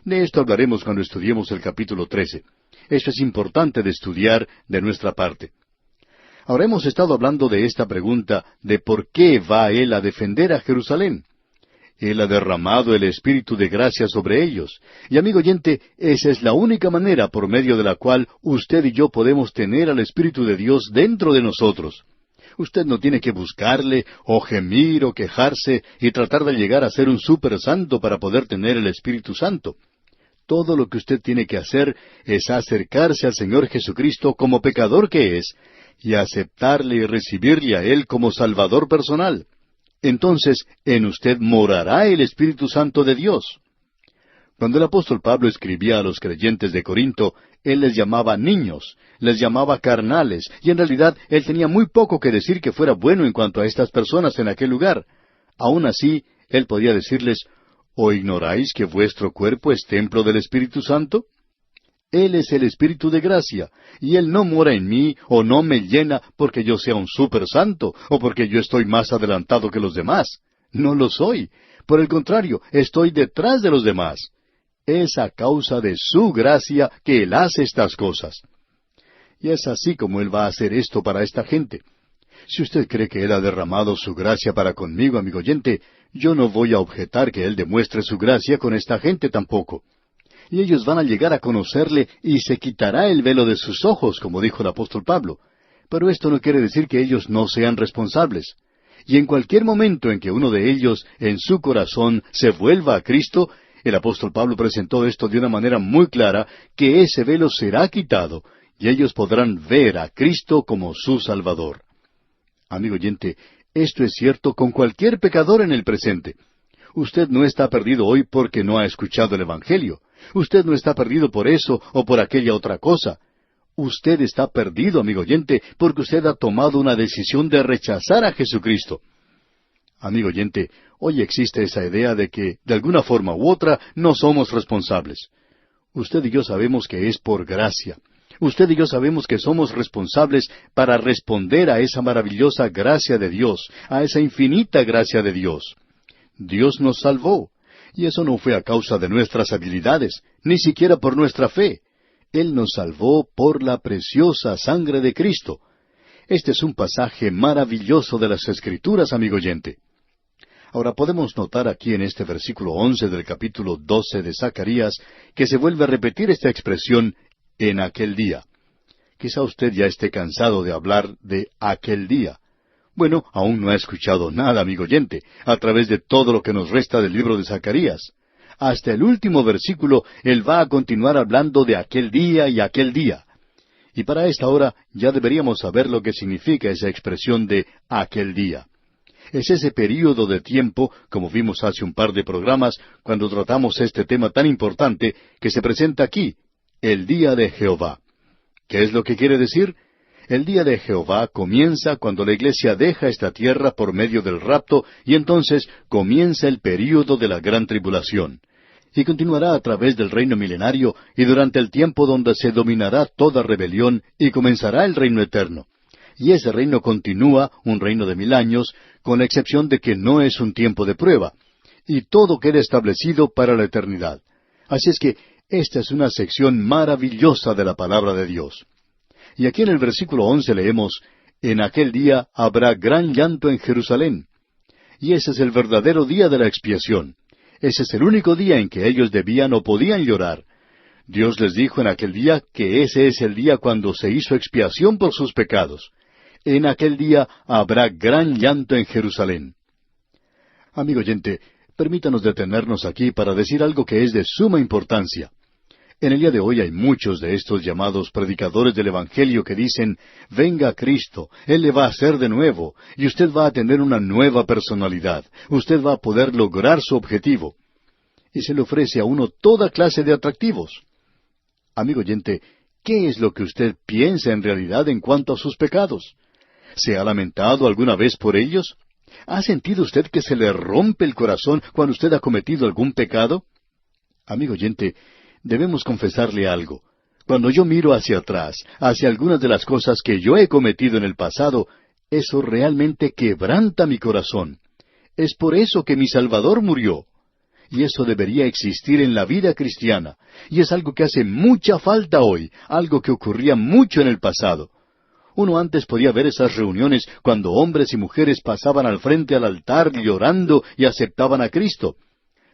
De esto hablaremos cuando estudiemos el capítulo 13. Esto es importante de estudiar de nuestra parte. Ahora hemos estado hablando de esta pregunta de por qué va Él a defender a Jerusalén. Él ha derramado el Espíritu de gracia sobre ellos. Y amigo oyente, esa es la única manera por medio de la cual usted y yo podemos tener al Espíritu de Dios dentro de nosotros. Usted no tiene que buscarle, o gemir, o quejarse, y tratar de llegar a ser un super santo para poder tener el Espíritu Santo. Todo lo que usted tiene que hacer es acercarse al Señor Jesucristo como pecador que es, y aceptarle y recibirle a Él como Salvador personal. Entonces, en usted morará el Espíritu Santo de Dios. Cuando el apóstol Pablo escribía a los creyentes de Corinto, él les llamaba niños, les llamaba carnales, y en realidad él tenía muy poco que decir que fuera bueno en cuanto a estas personas en aquel lugar. Aún así, él podía decirles, ¿o ignoráis que vuestro cuerpo es templo del Espíritu Santo? Él es el Espíritu de gracia, y Él no mora en mí o no me llena porque yo sea un super santo o porque yo estoy más adelantado que los demás. No lo soy. Por el contrario, estoy detrás de los demás. Es a causa de su gracia que Él hace estas cosas. Y es así como Él va a hacer esto para esta gente. Si usted cree que Él ha derramado su gracia para conmigo, amigo oyente, yo no voy a objetar que Él demuestre su gracia con esta gente tampoco. Y ellos van a llegar a conocerle y se quitará el velo de sus ojos, como dijo el apóstol Pablo. Pero esto no quiere decir que ellos no sean responsables. Y en cualquier momento en que uno de ellos, en su corazón, se vuelva a Cristo, el apóstol Pablo presentó esto de una manera muy clara, que ese velo será quitado, y ellos podrán ver a Cristo como su Salvador. Amigo oyente, esto es cierto con cualquier pecador en el presente. Usted no está perdido hoy porque no ha escuchado el Evangelio. Usted no está perdido por eso o por aquella otra cosa. Usted está perdido, amigo oyente, porque usted ha tomado una decisión de rechazar a Jesucristo. Amigo oyente, hoy existe esa idea de que, de alguna forma u otra, no somos responsables. Usted y yo sabemos que es por gracia. Usted y yo sabemos que somos responsables para responder a esa maravillosa gracia de Dios, a esa infinita gracia de Dios. Dios nos salvó. Y eso no fue a causa de nuestras habilidades, ni siquiera por nuestra fe. Él nos salvó por la preciosa sangre de Cristo. Este es un pasaje maravilloso de las Escrituras, amigo oyente. Ahora podemos notar aquí en este versículo 11 del capítulo 12 de Zacarías que se vuelve a repetir esta expresión, en aquel día. Quizá usted ya esté cansado de hablar de aquel día. Bueno, aún no ha escuchado nada, amigo oyente, a través de todo lo que nos resta del libro de Zacarías. Hasta el último versículo, él va a continuar hablando de aquel día y aquel día. Y para esta hora ya deberíamos saber lo que significa esa expresión de aquel día. Es ese período de tiempo, como vimos hace un par de programas, cuando tratamos este tema tan importante, que se presenta aquí, el día de Jehová. ¿Qué es lo que quiere decir? El día de Jehová comienza cuando la iglesia deja esta tierra por medio del rapto y entonces comienza el período de la gran tribulación. Y continuará a través del reino milenario y durante el tiempo donde se dominará toda rebelión y comenzará el reino eterno. Y ese reino continúa, un reino de 1000 años, con la excepción de que no es un tiempo de prueba. Y todo queda establecido para la eternidad. Así es que esta es una sección maravillosa de la palabra de Dios. Y aquí en el versículo 11 leemos, en aquel día habrá gran llanto en Jerusalén. Y ese es el verdadero día de la expiación. Ese es el único día en que ellos debían o podían llorar. Dios les dijo en aquel día que ese es el día cuando se hizo expiación por sus pecados. En aquel día habrá gran llanto en Jerusalén. Amigo oyente, permítanos detenernos aquí para decir algo que es de suma importancia. En el día de hoy hay muchos de estos llamados predicadores del Evangelio que dicen, venga Cristo, Él le va a hacer de nuevo, y usted va a tener una nueva personalidad, usted va a poder lograr su objetivo. Y se le ofrece a uno toda clase de atractivos. Amigo oyente, ¿qué es lo que usted piensa en realidad en cuanto a sus pecados? ¿Se ha lamentado alguna vez por ellos? ¿Ha sentido usted que se le rompe el corazón cuando usted ha cometido algún pecado? Amigo oyente, debemos confesarle algo. Cuando yo miro hacia atrás, hacia algunas de las cosas que yo he cometido en el pasado, eso realmente quebranta mi corazón. Es por eso que mi Salvador murió. Y eso debería existir en la vida cristiana. Y es algo que hace mucha falta hoy, algo que ocurría mucho en el pasado. Uno antes podía ver esas reuniones cuando hombres y mujeres pasaban al frente al altar llorando y aceptaban a Cristo.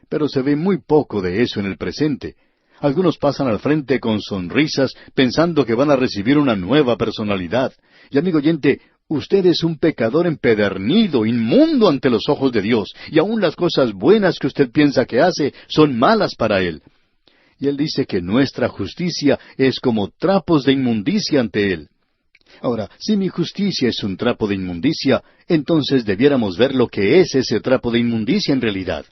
Pero se ve muy poco de eso en el presente. Algunos pasan al frente con sonrisas pensando que van a recibir una nueva personalidad. Y amigo oyente, usted es un pecador empedernido, inmundo ante los ojos de Dios, y aun las cosas buenas que usted piensa que hace son malas para Él. Y Él dice que nuestra justicia es como trapos de inmundicia ante Él. Ahora, si mi justicia es un trapo de inmundicia, entonces debiéramos ver lo que es ese trapo de inmundicia en realidad.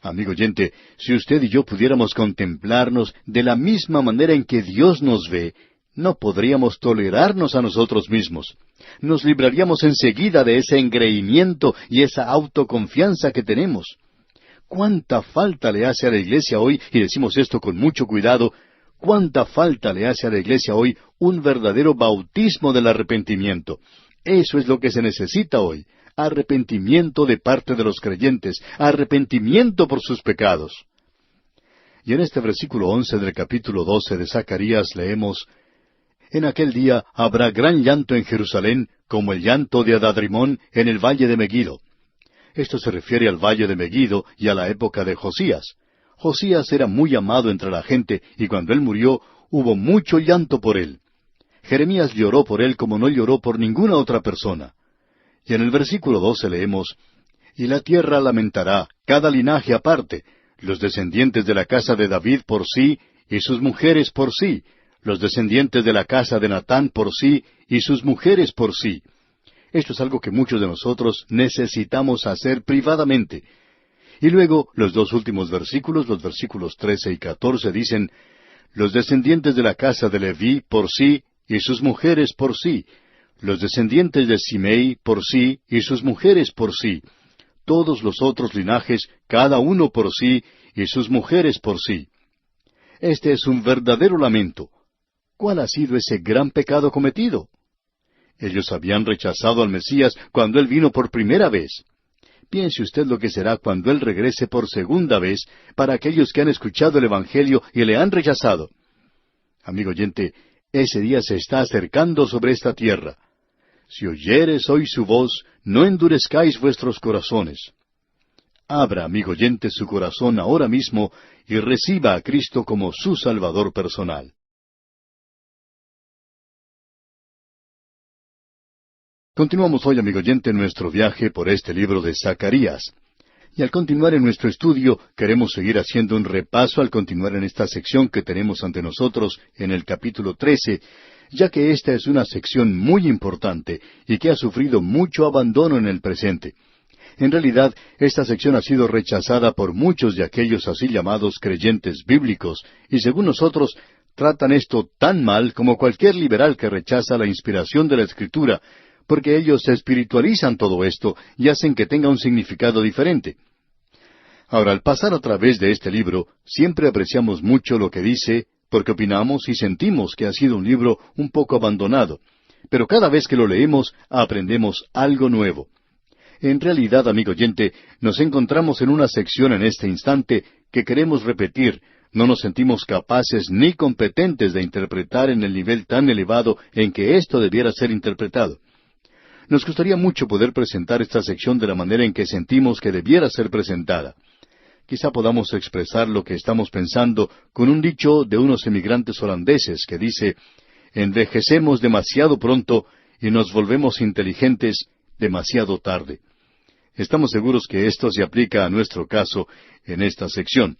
Amigo oyente, si usted y yo pudiéramos contemplarnos de la misma manera en que Dios nos ve, no podríamos tolerarnos a nosotros mismos. Nos libraríamos enseguida de ese engreimiento y esa autoconfianza que tenemos. ¿Cuánta falta le hace a la iglesia hoy, y decimos esto con mucho cuidado, cuánta falta le hace a la iglesia hoy un verdadero bautismo del arrepentimiento? Eso es lo que se necesita hoy. Arrepentimiento de parte de los creyentes, arrepentimiento por sus pecados. Y en este versículo 11 del capítulo 12 de Zacarías leemos, en aquel día habrá gran llanto en Jerusalén, como el llanto de Adadrimón en el valle de Megiddo. Esto se refiere al valle de Megiddo y a la época de Josías. Josías era muy amado entre la gente, y cuando él murió, hubo mucho llanto por él. Jeremías lloró por él como no lloró por ninguna otra persona. Y en el versículo 12 leemos, y la tierra lamentará, cada linaje aparte, los descendientes de la casa de David por sí, y sus mujeres por sí, los descendientes de la casa de Natán por sí, y sus mujeres por sí. Esto es algo que muchos de nosotros necesitamos hacer privadamente. Y luego, los dos últimos versículos, los versículos 13 y 14, dicen, los descendientes de la casa de Leví por sí, y sus mujeres por sí, los descendientes de Simei por sí, y sus mujeres por sí, todos los otros linajes, cada uno por sí, y sus mujeres por sí. Este es un verdadero lamento. ¿Cuál ha sido ese gran pecado cometido? Ellos habían rechazado al Mesías cuando Él vino por primera vez. Piense usted lo que será cuando Él regrese por segunda vez para aquellos que han escuchado el Evangelio y le han rechazado. Amigo oyente, ese día se está acercando sobre esta tierra. Si oyeres hoy su voz, no endurezcáis vuestros corazones. Abra, amigo oyente, su corazón ahora mismo y reciba a Cristo como su Salvador personal. Continuamos hoy, amigo oyente, nuestro viaje por este libro de Zacarías. Y al continuar en nuestro estudio, queremos seguir haciendo un repaso al continuar en esta sección que tenemos ante nosotros en el capítulo 13, ya que esta es una sección muy importante y que ha sufrido mucho abandono en el presente. En realidad, esta sección ha sido rechazada por muchos de aquellos así llamados creyentes bíblicos, y según nosotros, tratan esto tan mal como cualquier liberal que rechaza la inspiración de la Escritura, porque ellos espiritualizan todo esto y hacen que tenga un significado diferente. Ahora, al pasar a través de este libro, siempre apreciamos mucho lo que dice, porque opinamos y sentimos que ha sido un libro un poco abandonado. Pero cada vez que lo leemos, aprendemos algo nuevo. En realidad, amigo oyente, nos encontramos en una sección en este instante que queremos repetir. No nos sentimos capaces ni competentes de interpretar en el nivel tan elevado en que esto debiera ser interpretado. Nos gustaría mucho poder presentar esta sección de la manera en que sentimos que debiera ser presentada. Quizá podamos expresar lo que estamos pensando con un dicho de unos emigrantes holandeses que dice, envejecemos demasiado pronto y nos volvemos inteligentes demasiado tarde. Estamos seguros que esto se aplica a nuestro caso en esta sección.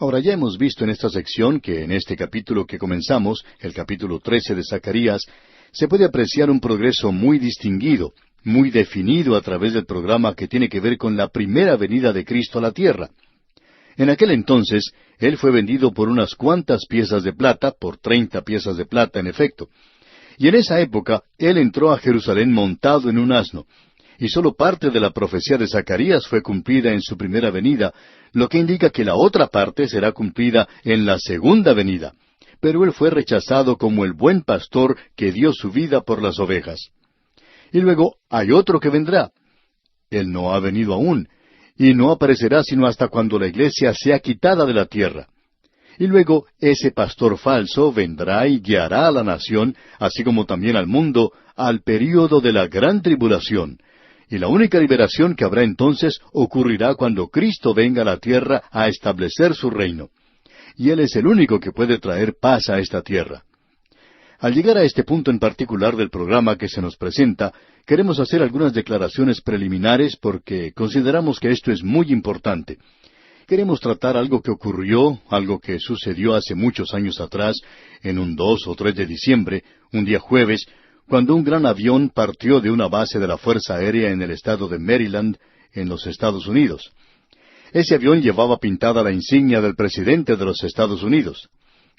Ahora ya hemos visto en esta sección que en este capítulo que comenzamos, el capítulo 13 de Zacarías, se puede apreciar un progreso muy distinguido, muy definido a través del programa que tiene que ver con la primera venida de Cristo a la tierra. En aquel entonces, Él fue vendido por unas cuantas piezas de plata, por 30 piezas de plata en efecto. Y en esa época, Él entró a Jerusalén montado en un asno. Y sólo parte de la profecía de Zacarías fue cumplida en su primera venida, lo que indica que la otra parte será cumplida en la segunda venida. Pero Él fue rechazado como el buen pastor que dio su vida por las ovejas. Y luego hay otro que vendrá. Él no ha venido aún, y no aparecerá sino hasta cuando la iglesia sea quitada de la tierra. Y luego ese pastor falso vendrá y guiará a la nación, así como también al mundo, al período de la gran tribulación. Y la única liberación que habrá entonces ocurrirá cuando Cristo venga a la tierra a establecer su reino. Y Él es el único que puede traer paz a esta tierra. Al llegar a este punto en particular del programa que se nos presenta, queremos hacer algunas declaraciones preliminares porque consideramos que esto es muy importante. Queremos tratar algo que ocurrió, algo que sucedió hace muchos años atrás, en un 2 o 3 de diciembre, un día jueves, cuando un gran avión partió de una base de la Fuerza Aérea en el estado de Maryland, en los Estados Unidos. Ese avión llevaba pintada la insignia del presidente de los Estados Unidos.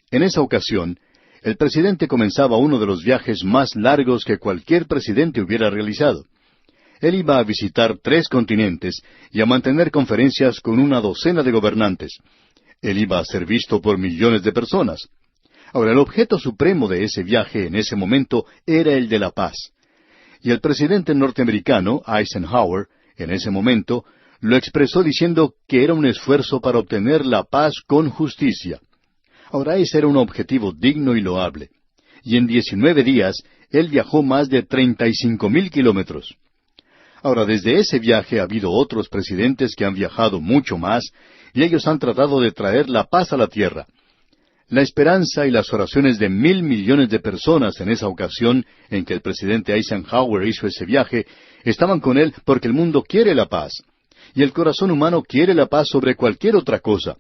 En esa ocasión, el presidente comenzaba uno de los viajes más largos que cualquier presidente hubiera realizado. Él iba a visitar 3 continentes y a mantener conferencias con una docena de gobernantes. Él iba a ser visto por millones de personas. Ahora, el objeto supremo de ese viaje en ese momento era el de la paz. Y el presidente norteamericano, Eisenhower, en ese momento, lo expresó diciendo que era un esfuerzo para obtener la paz con justicia. Ahora, ese era un objetivo digno y loable. Y en 19 días, él viajó más de 35,000 kilómetros. Ahora, desde ese viaje ha habido otros presidentes que han viajado mucho más, y ellos han tratado de traer la paz a la tierra. La esperanza y las oraciones de 1,000 millones de personas en esa ocasión en que el presidente Eisenhower hizo ese viaje, estaban con él porque el mundo quiere la paz. Y el corazón humano quiere la paz sobre cualquier otra cosa.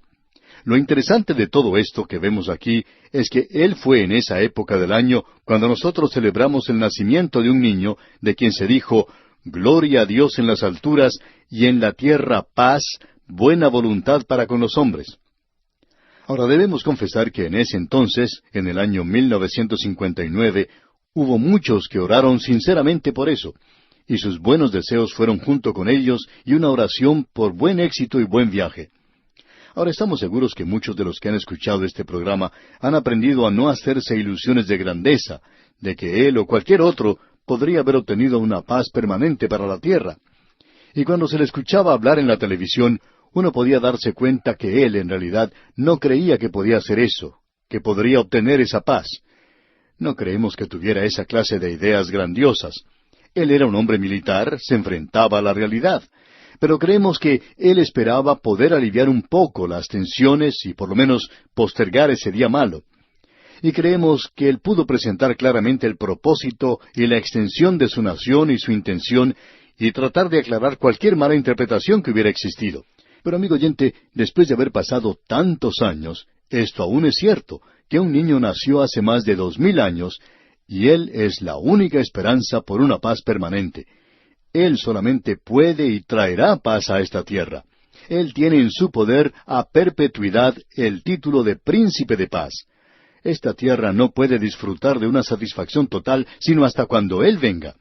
Lo interesante de todo esto que vemos aquí es que Él fue en esa época del año cuando nosotros celebramos el nacimiento de un niño de quien se dijo, «Gloria a Dios en las alturas y en la tierra paz, buena voluntad para con los hombres». Ahora debemos confesar que en ese entonces, en el año 1959, hubo muchos que oraron sinceramente por eso, y sus buenos deseos fueron junto con ellos y una oración por buen éxito y buen viaje. Ahora estamos seguros que muchos de los que han escuchado este programa han aprendido a no hacerse ilusiones de grandeza, de que él o cualquier otro podría haber obtenido una paz permanente para la tierra. Y cuando se le escuchaba hablar en la televisión, uno podía darse cuenta que él en realidad no creía que podía hacer eso, que podría obtener esa paz. No creemos que tuviera esa clase de ideas grandiosas. Él era un hombre militar, se enfrentaba a la realidad. Pero creemos que él esperaba poder aliviar un poco las tensiones y por lo menos postergar ese día malo. Y creemos que él pudo presentar claramente el propósito y la extensión de su nación y su intención y tratar de aclarar cualquier mala interpretación que hubiera existido. Pero amigo oyente, después de haber pasado tantos años, esto aún es cierto, que un niño nació hace más de 2000 años y él es la única esperanza por una paz permanente. Él solamente puede y traerá paz a esta tierra. Él tiene en su poder a perpetuidad el título de Príncipe de Paz. Esta tierra no puede disfrutar de una satisfacción total sino hasta cuando Él venga.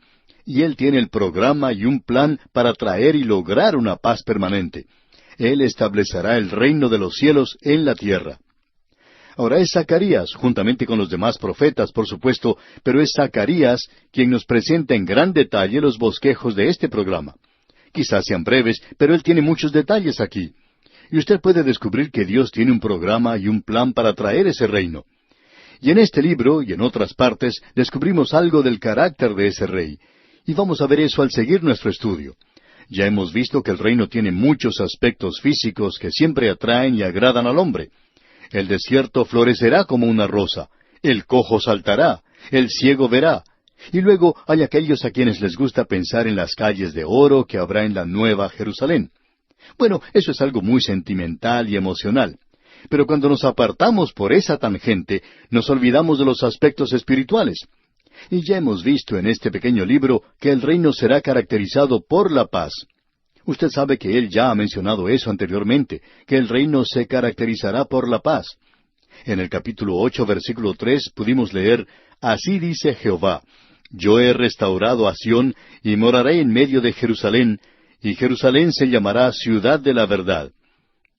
Y Él tiene el programa y un plan para traer y lograr una paz permanente. Él establecerá el reino de los cielos en la tierra. Ahora es Zacarías, juntamente con los demás profetas, por supuesto, pero es Zacarías quien nos presenta en gran detalle los bosquejos de este programa. Quizás sean breves, pero él tiene muchos detalles aquí. Y usted puede descubrir que Dios tiene un programa y un plan para traer ese reino. Y en este libro y en otras partes descubrimos algo del carácter de ese rey. Y vamos a ver eso al seguir nuestro estudio. Ya hemos visto que el reino tiene muchos aspectos físicos que siempre atraen y agradan al hombre. El desierto florecerá como una rosa, el cojo saltará, el ciego verá. Y luego hay aquellos a quienes les gusta pensar en las calles de oro que habrá en la Nueva Jerusalén. Bueno, eso es algo muy sentimental y emocional. Pero cuando nos apartamos por esa tangente, nos olvidamos de los aspectos espirituales. Y ya hemos visto en este pequeño libro que el reino será caracterizado por la paz. Usted sabe que él ya ha mencionado eso anteriormente, que el reino se caracterizará por la paz. En el capítulo 8, versículo 3, pudimos leer: Así dice Jehová, yo he restaurado a Sión, y moraré en medio de Jerusalén, y Jerusalén se llamará ciudad de la verdad.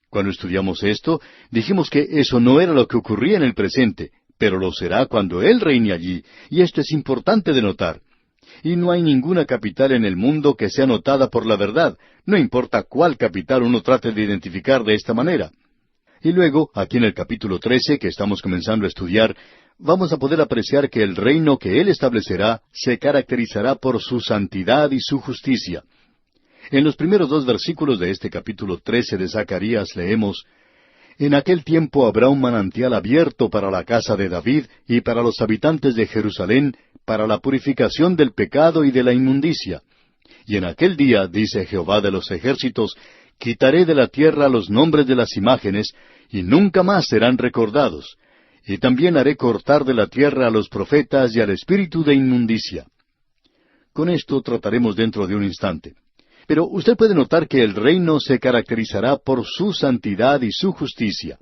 Cuando estudiamos esto, dijimos que eso no era lo que ocurría en el presente, pero lo será cuando Él reine allí, y esto es importante de notar. Y no hay ninguna capital en el mundo que sea notada por la verdad, no importa cuál capital uno trate de identificar de esta manera. Y luego, aquí en el capítulo 13, que estamos comenzando a estudiar, vamos a poder apreciar que el reino que Él establecerá se caracterizará por su santidad y su justicia. En los primeros 2 versículos de este capítulo 13 de Zacarías leemos: En aquel tiempo habrá un manantial abierto para la casa de David y para los habitantes de Jerusalén, para la purificación del pecado y de la inmundicia. Y en aquel día, dice Jehová de los ejércitos, quitaré de la tierra los nombres de las imágenes, y nunca más serán recordados. Y también haré cortar de la tierra a los profetas y al espíritu de inmundicia. Con esto trataremos dentro de un instante. Pero usted puede notar que el reino se caracterizará por su santidad y su justicia.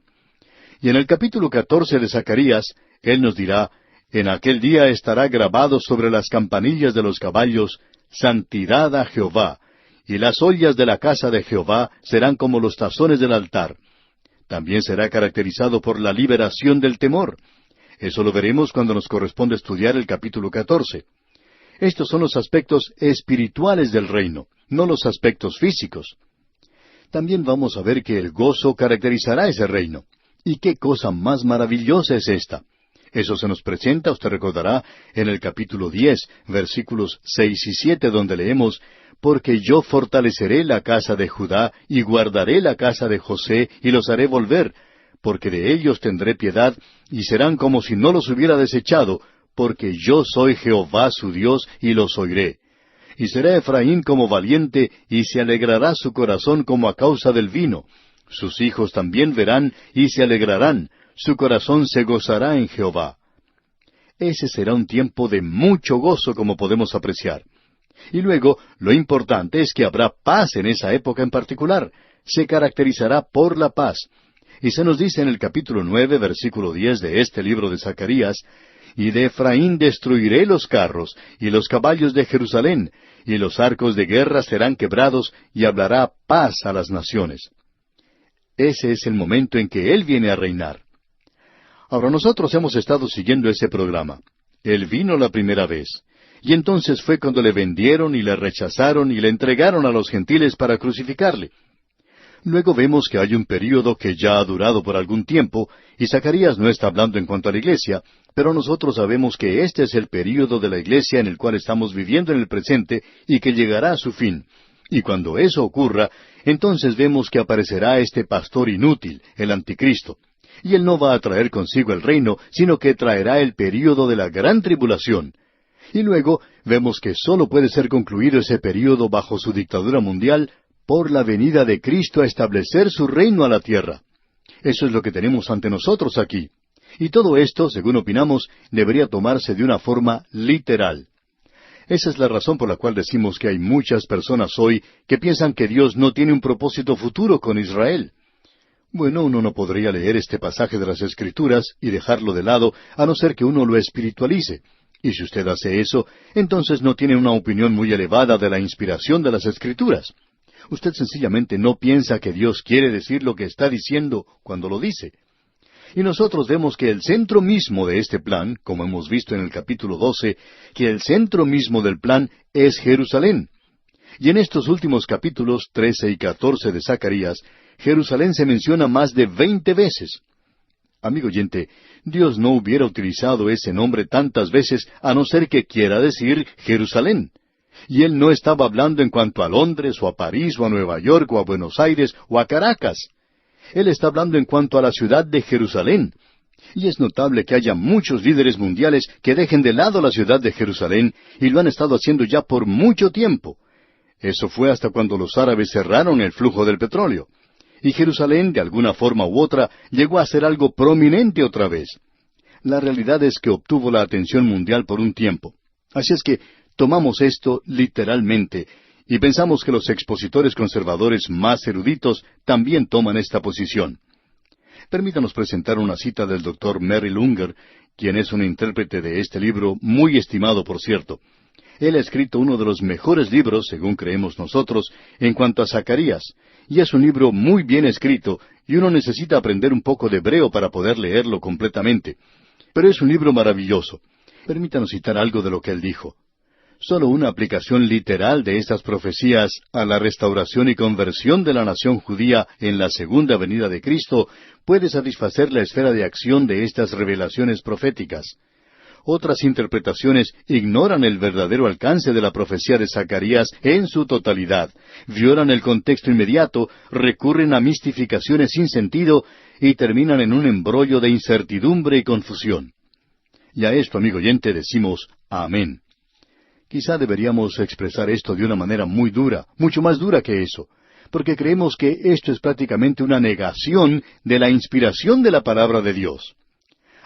Y en el capítulo 14 de Zacarías, él nos dirá: En aquel día estará grabado sobre las campanillas de los caballos: Santidad a Jehová, y las ollas de la casa de Jehová serán como los tazones del altar. También será caracterizado por la liberación del temor. Eso lo veremos cuando nos corresponde estudiar el capítulo 14. Estos son los aspectos espirituales del reino, no los aspectos físicos. También vamos a ver que el gozo caracterizará ese reino. ¿Y qué cosa más maravillosa es esta? Eso se nos presenta, usted recordará, en el capítulo 10, versículos 6 y 7, donde leemos: Porque yo fortaleceré la casa de Judá, y guardaré la casa de José, y los haré volver, porque de ellos tendré piedad, y serán como si no los hubiera desechado, porque yo soy Jehová su Dios, y los oiré. Y será Efraín como valiente, y se alegrará su corazón como a causa del vino. Sus hijos también verán, y se alegrarán, su corazón se gozará en Jehová. Ese será un tiempo de mucho gozo, como podemos apreciar. Y luego, lo importante es que habrá paz en esa época en particular. Se caracterizará por la paz. Y se nos dice en el capítulo 9, versículo 10 de este libro de Zacarías: Y de Efraín destruiré los carros, y los caballos de Jerusalén, y los arcos de guerra serán quebrados, y hablará paz a las naciones. Ese es el momento en que Él viene a reinar. Ahora, nosotros hemos estado siguiendo ese programa. Él vino la primera vez. Y entonces fue cuando le vendieron y le rechazaron y le entregaron a los gentiles para crucificarle. Luego vemos que hay un período que ya ha durado por algún tiempo, y Zacarías no está hablando en cuanto a la iglesia, pero nosotros sabemos que este es el período de la iglesia en el cual estamos viviendo en el presente y que llegará a su fin. Y cuando eso ocurra, entonces vemos que aparecerá este pastor inútil, el anticristo. Y él no va a traer consigo el reino, sino que traerá el período de la gran tribulación. Y luego vemos que sólo puede ser concluido ese período bajo su dictadura mundial por la venida de Cristo a establecer su reino a la tierra. Eso es lo que tenemos ante nosotros aquí. Y todo esto, según opinamos, debería tomarse de una forma literal. Esa es la razón por la cual decimos que hay muchas personas hoy que piensan que Dios no tiene un propósito futuro con Israel. Bueno, uno no podría leer este pasaje de las Escrituras y dejarlo de lado, a no ser que uno lo espiritualice. Y si usted hace eso, entonces no tiene una opinión muy elevada de la inspiración de las Escrituras. Usted sencillamente no piensa que Dios quiere decir lo que está diciendo cuando lo dice. Y nosotros vemos que el centro mismo de este plan, como hemos visto en el capítulo 12, que el centro mismo del plan es Jerusalén. Y en estos últimos capítulos 13 y 14 de Zacarías, Jerusalén se menciona más de 20 veces. Amigo oyente, Dios no hubiera utilizado ese nombre tantas veces a no ser que quiera decir Jerusalén. Y Él no estaba hablando en cuanto a Londres, o a París, o a Nueva York, o a Buenos Aires, o a Caracas. Él está hablando en cuanto a la ciudad de Jerusalén. Y es notable que haya muchos líderes mundiales que dejen de lado la ciudad de Jerusalén, y lo han estado haciendo ya por mucho tiempo. Eso fue hasta cuando los árabes cerraron el flujo del petróleo. y Jerusalén, de alguna forma u otra, llegó a ser algo prominente otra vez. La realidad es que obtuvo la atención mundial por un tiempo. Así es que tomamos esto literalmente y pensamos que los expositores conservadores más eruditos también toman esta posición. Permítanos presentar una cita del Dr. Merrill Unger, quien es un intérprete de este libro, muy estimado por cierto. Él ha escrito uno de los mejores libros, según creemos nosotros, en cuanto a Zacarías, y es un libro muy bien escrito, y uno necesita aprender un poco de hebreo para poder leerlo completamente. Pero es un libro maravilloso. Permítanos citar algo de lo que él dijo. Solo una aplicación literal de estas profecías a la restauración y conversión de la nación judía en la segunda venida de Cristo puede satisfacer la esfera de acción de estas revelaciones proféticas. Otras interpretaciones ignoran el verdadero alcance de la profecía de Zacarías en su totalidad, violan el contexto inmediato, recurren a mistificaciones sin sentido y terminan en un embrollo de incertidumbre y confusión. Y a esto, amigo oyente, decimos amén. Quizá deberíamos expresar esto de una manera muy dura, mucho más dura que eso, porque creemos que esto es prácticamente una negación de la inspiración de la palabra de Dios.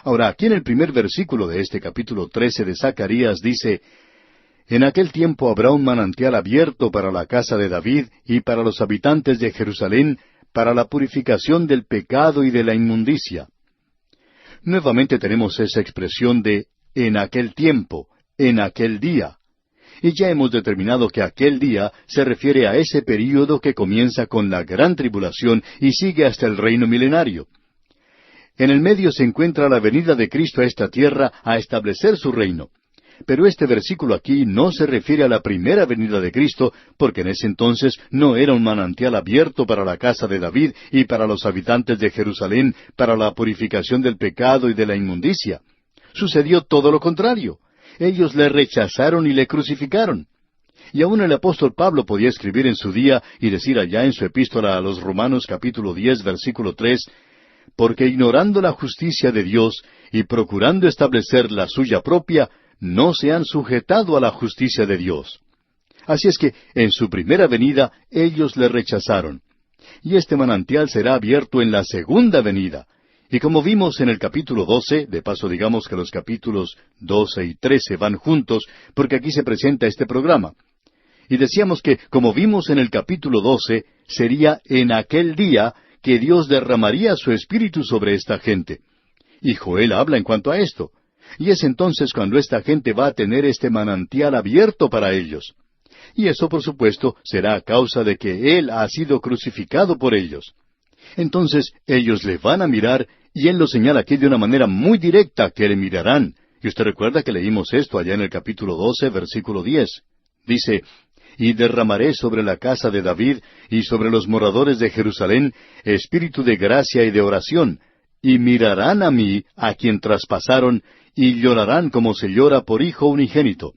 Ahora, aquí en el primer versículo de este capítulo 13 de Zacarías dice, «En aquel tiempo habrá un manantial abierto para la casa de David y para los habitantes de Jerusalén, para la purificación del pecado y de la inmundicia». Nuevamente tenemos esa expresión de «en aquel tiempo», «en aquel día». Y ya hemos determinado que aquel día se refiere a ese período que comienza con la gran tribulación y sigue hasta el reino milenario. En el medio se encuentra la venida de Cristo a esta tierra a establecer su reino. Pero este versículo aquí no se refiere a la primera venida de Cristo, porque en ese entonces no era un manantial abierto para la casa de David y para los habitantes de Jerusalén, para la purificación del pecado y de la inmundicia. Sucedió todo lo contrario. Ellos le rechazaron y le crucificaron. Y aún el apóstol Pablo podía escribir en su día y decir allá en su epístola a los Romanos capítulo 10, versículo 3, «Porque ignorando la justicia de Dios y procurando establecer la suya propia, no se han sujetado a la justicia de Dios». Así es que en su primera venida ellos le rechazaron. Y este manantial será abierto en la segunda venida. Y como vimos en el capítulo 12, de paso digamos que los capítulos 12 y 13 van juntos, porque aquí se presenta este programa. Y decíamos que, como vimos en el capítulo 12, sería en aquel día que Dios derramaría su espíritu sobre esta gente. Y Joel habla en cuanto a esto. Y es entonces cuando esta gente va a tener este manantial abierto para ellos. Y eso, por supuesto, será a causa de que Él ha sido crucificado por ellos. Entonces ellos le van a mirar, y Él lo señala aquí de una manera muy directa, que le mirarán. Y usted recuerda que leímos esto allá en el capítulo 12, versículo 10. Dice, «Y derramaré sobre la casa de David y sobre los moradores de Jerusalén espíritu de gracia y de oración, y mirarán a mí, a quien traspasaron, y llorarán como se llora por hijo unigénito».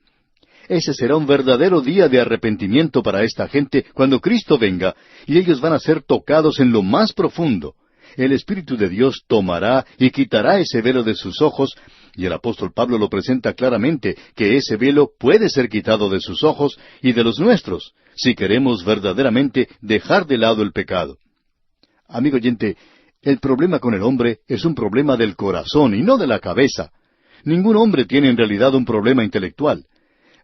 Ese será un verdadero día de arrepentimiento para esta gente cuando Cristo venga, y ellos van a ser tocados en lo más profundo. El Espíritu de Dios tomará y quitará ese velo de sus ojos, y el apóstol Pablo lo presenta claramente, que ese velo puede ser quitado de sus ojos y de los nuestros, si queremos verdaderamente dejar de lado el pecado. Amigo oyente, el problema con el hombre es un problema del corazón y no de la cabeza. Ningún hombre tiene en realidad un problema intelectual.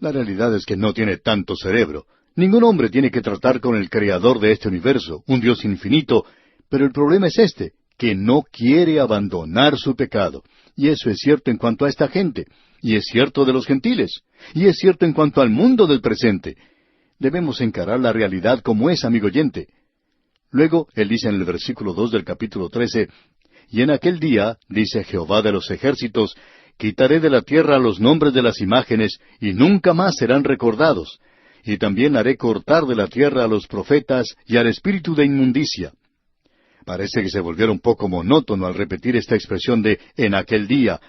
La realidad es que no tiene tanto cerebro. Ningún hombre tiene que tratar con el creador de este universo, un Dios infinito, pero el problema es este, que no quiere abandonar su pecado. Y eso es cierto en cuanto a esta gente, y es cierto de los gentiles, y es cierto en cuanto al mundo del presente. Debemos encarar la realidad como es, amigo oyente. Luego, él dice en el versículo 2 del capítulo 13, «Y en aquel día, dice Jehová de los ejércitos, quitaré de la tierra los nombres de las imágenes, y nunca más serán recordados. Y también haré cortar de la tierra a los profetas y al espíritu de inmundicia». Parece que se volviera un poco monótono al repetir esta expresión de en aquel día,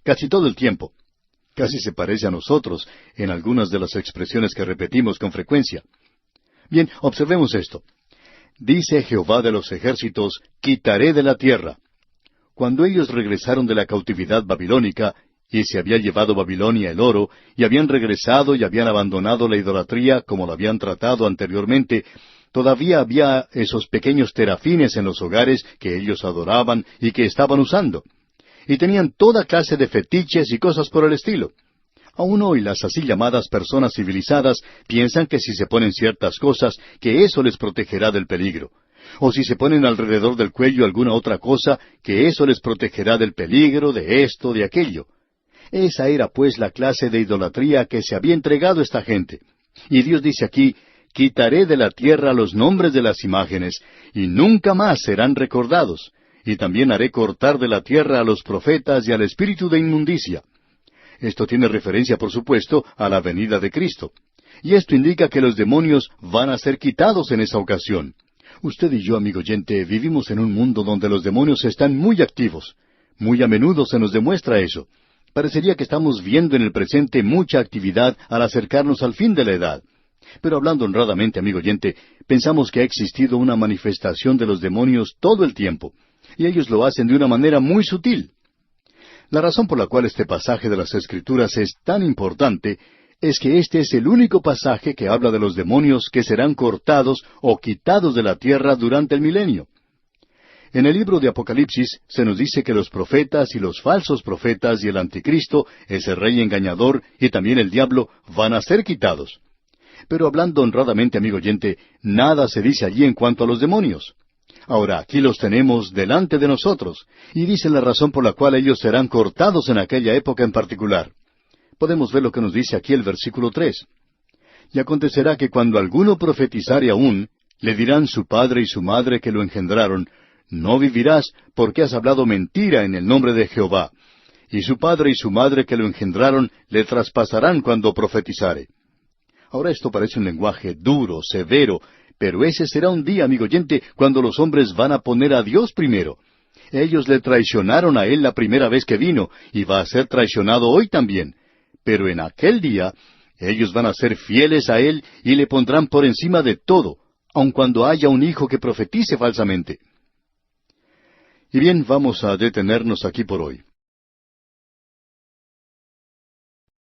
casi todo el tiempo. Casi se parece a nosotros en algunas de las expresiones que repetimos con frecuencia. Bien, observemos esto. Dice Jehová de los ejércitos, quitaré de la tierra. Cuando ellos regresaron de la cautividad babilónica, y se había llevado Babilonia el oro, y habían regresado y habían abandonado la idolatría como la habían tratado anteriormente, Todavía había esos pequeños terafines en los hogares que ellos adoraban y que estaban usando. Y tenían toda clase de fetiches y cosas por el estilo. Aún hoy las así llamadas personas civilizadas piensan que si se ponen ciertas cosas, que eso les protegerá del peligro. O si se ponen alrededor del cuello alguna otra cosa, que eso les protegerá del peligro, de esto, de aquello. Esa era pues la clase de idolatría que se había entregado esta gente. Y Dios dice aquí, quitaré de la tierra los nombres de las imágenes, y nunca más serán recordados. Y también haré cortar de la tierra a los profetas y al espíritu de inmundicia. Esto tiene referencia, por supuesto, a la venida de Cristo. Y esto indica que los demonios van a ser quitados en esa ocasión. Usted y yo, amigo oyente, vivimos en un mundo donde los demonios están muy activos. Muy a menudo se nos demuestra eso. Parecería que estamos viendo en el presente mucha actividad al acercarnos al fin de la edad. Pero hablando honradamente, amigo oyente, pensamos que ha existido una manifestación de los demonios todo el tiempo. Y ellos lo hacen de una manera muy sutil. La razón por la cual este pasaje de las Escrituras es tan importante es que este es el único pasaje que habla de los demonios que serán cortados o quitados de la tierra durante el milenio. En el libro de Apocalipsis se nos dice que los profetas y los falsos profetas y el anticristo, ese rey engañador y también el diablo, van a ser quitados. Pero hablando honradamente, amigo oyente, nada se dice allí en cuanto a los demonios. Ahora, aquí los tenemos delante de nosotros, y dice la razón por la cual ellos serán cortados en aquella época en particular. Podemos ver lo que nos dice aquí el versículo 3. Y acontecerá que cuando alguno profetizare aún, le dirán su padre y su madre que lo engendraron, no vivirás porque has hablado mentira en el nombre de Jehová. Y su padre y su madre que lo engendraron le traspasarán cuando profetizare. Ahora esto parece un lenguaje duro, severo, pero ese será un día, amigo oyente, cuando los hombres van a poner a Dios primero. Ellos le traicionaron a Él la primera vez que vino, y va a ser traicionado hoy también. Pero en aquel día, ellos van a ser fieles a Él y le pondrán por encima de todo, aun cuando haya un hijo que profetice falsamente. Y bien, vamos a detenernos aquí por hoy.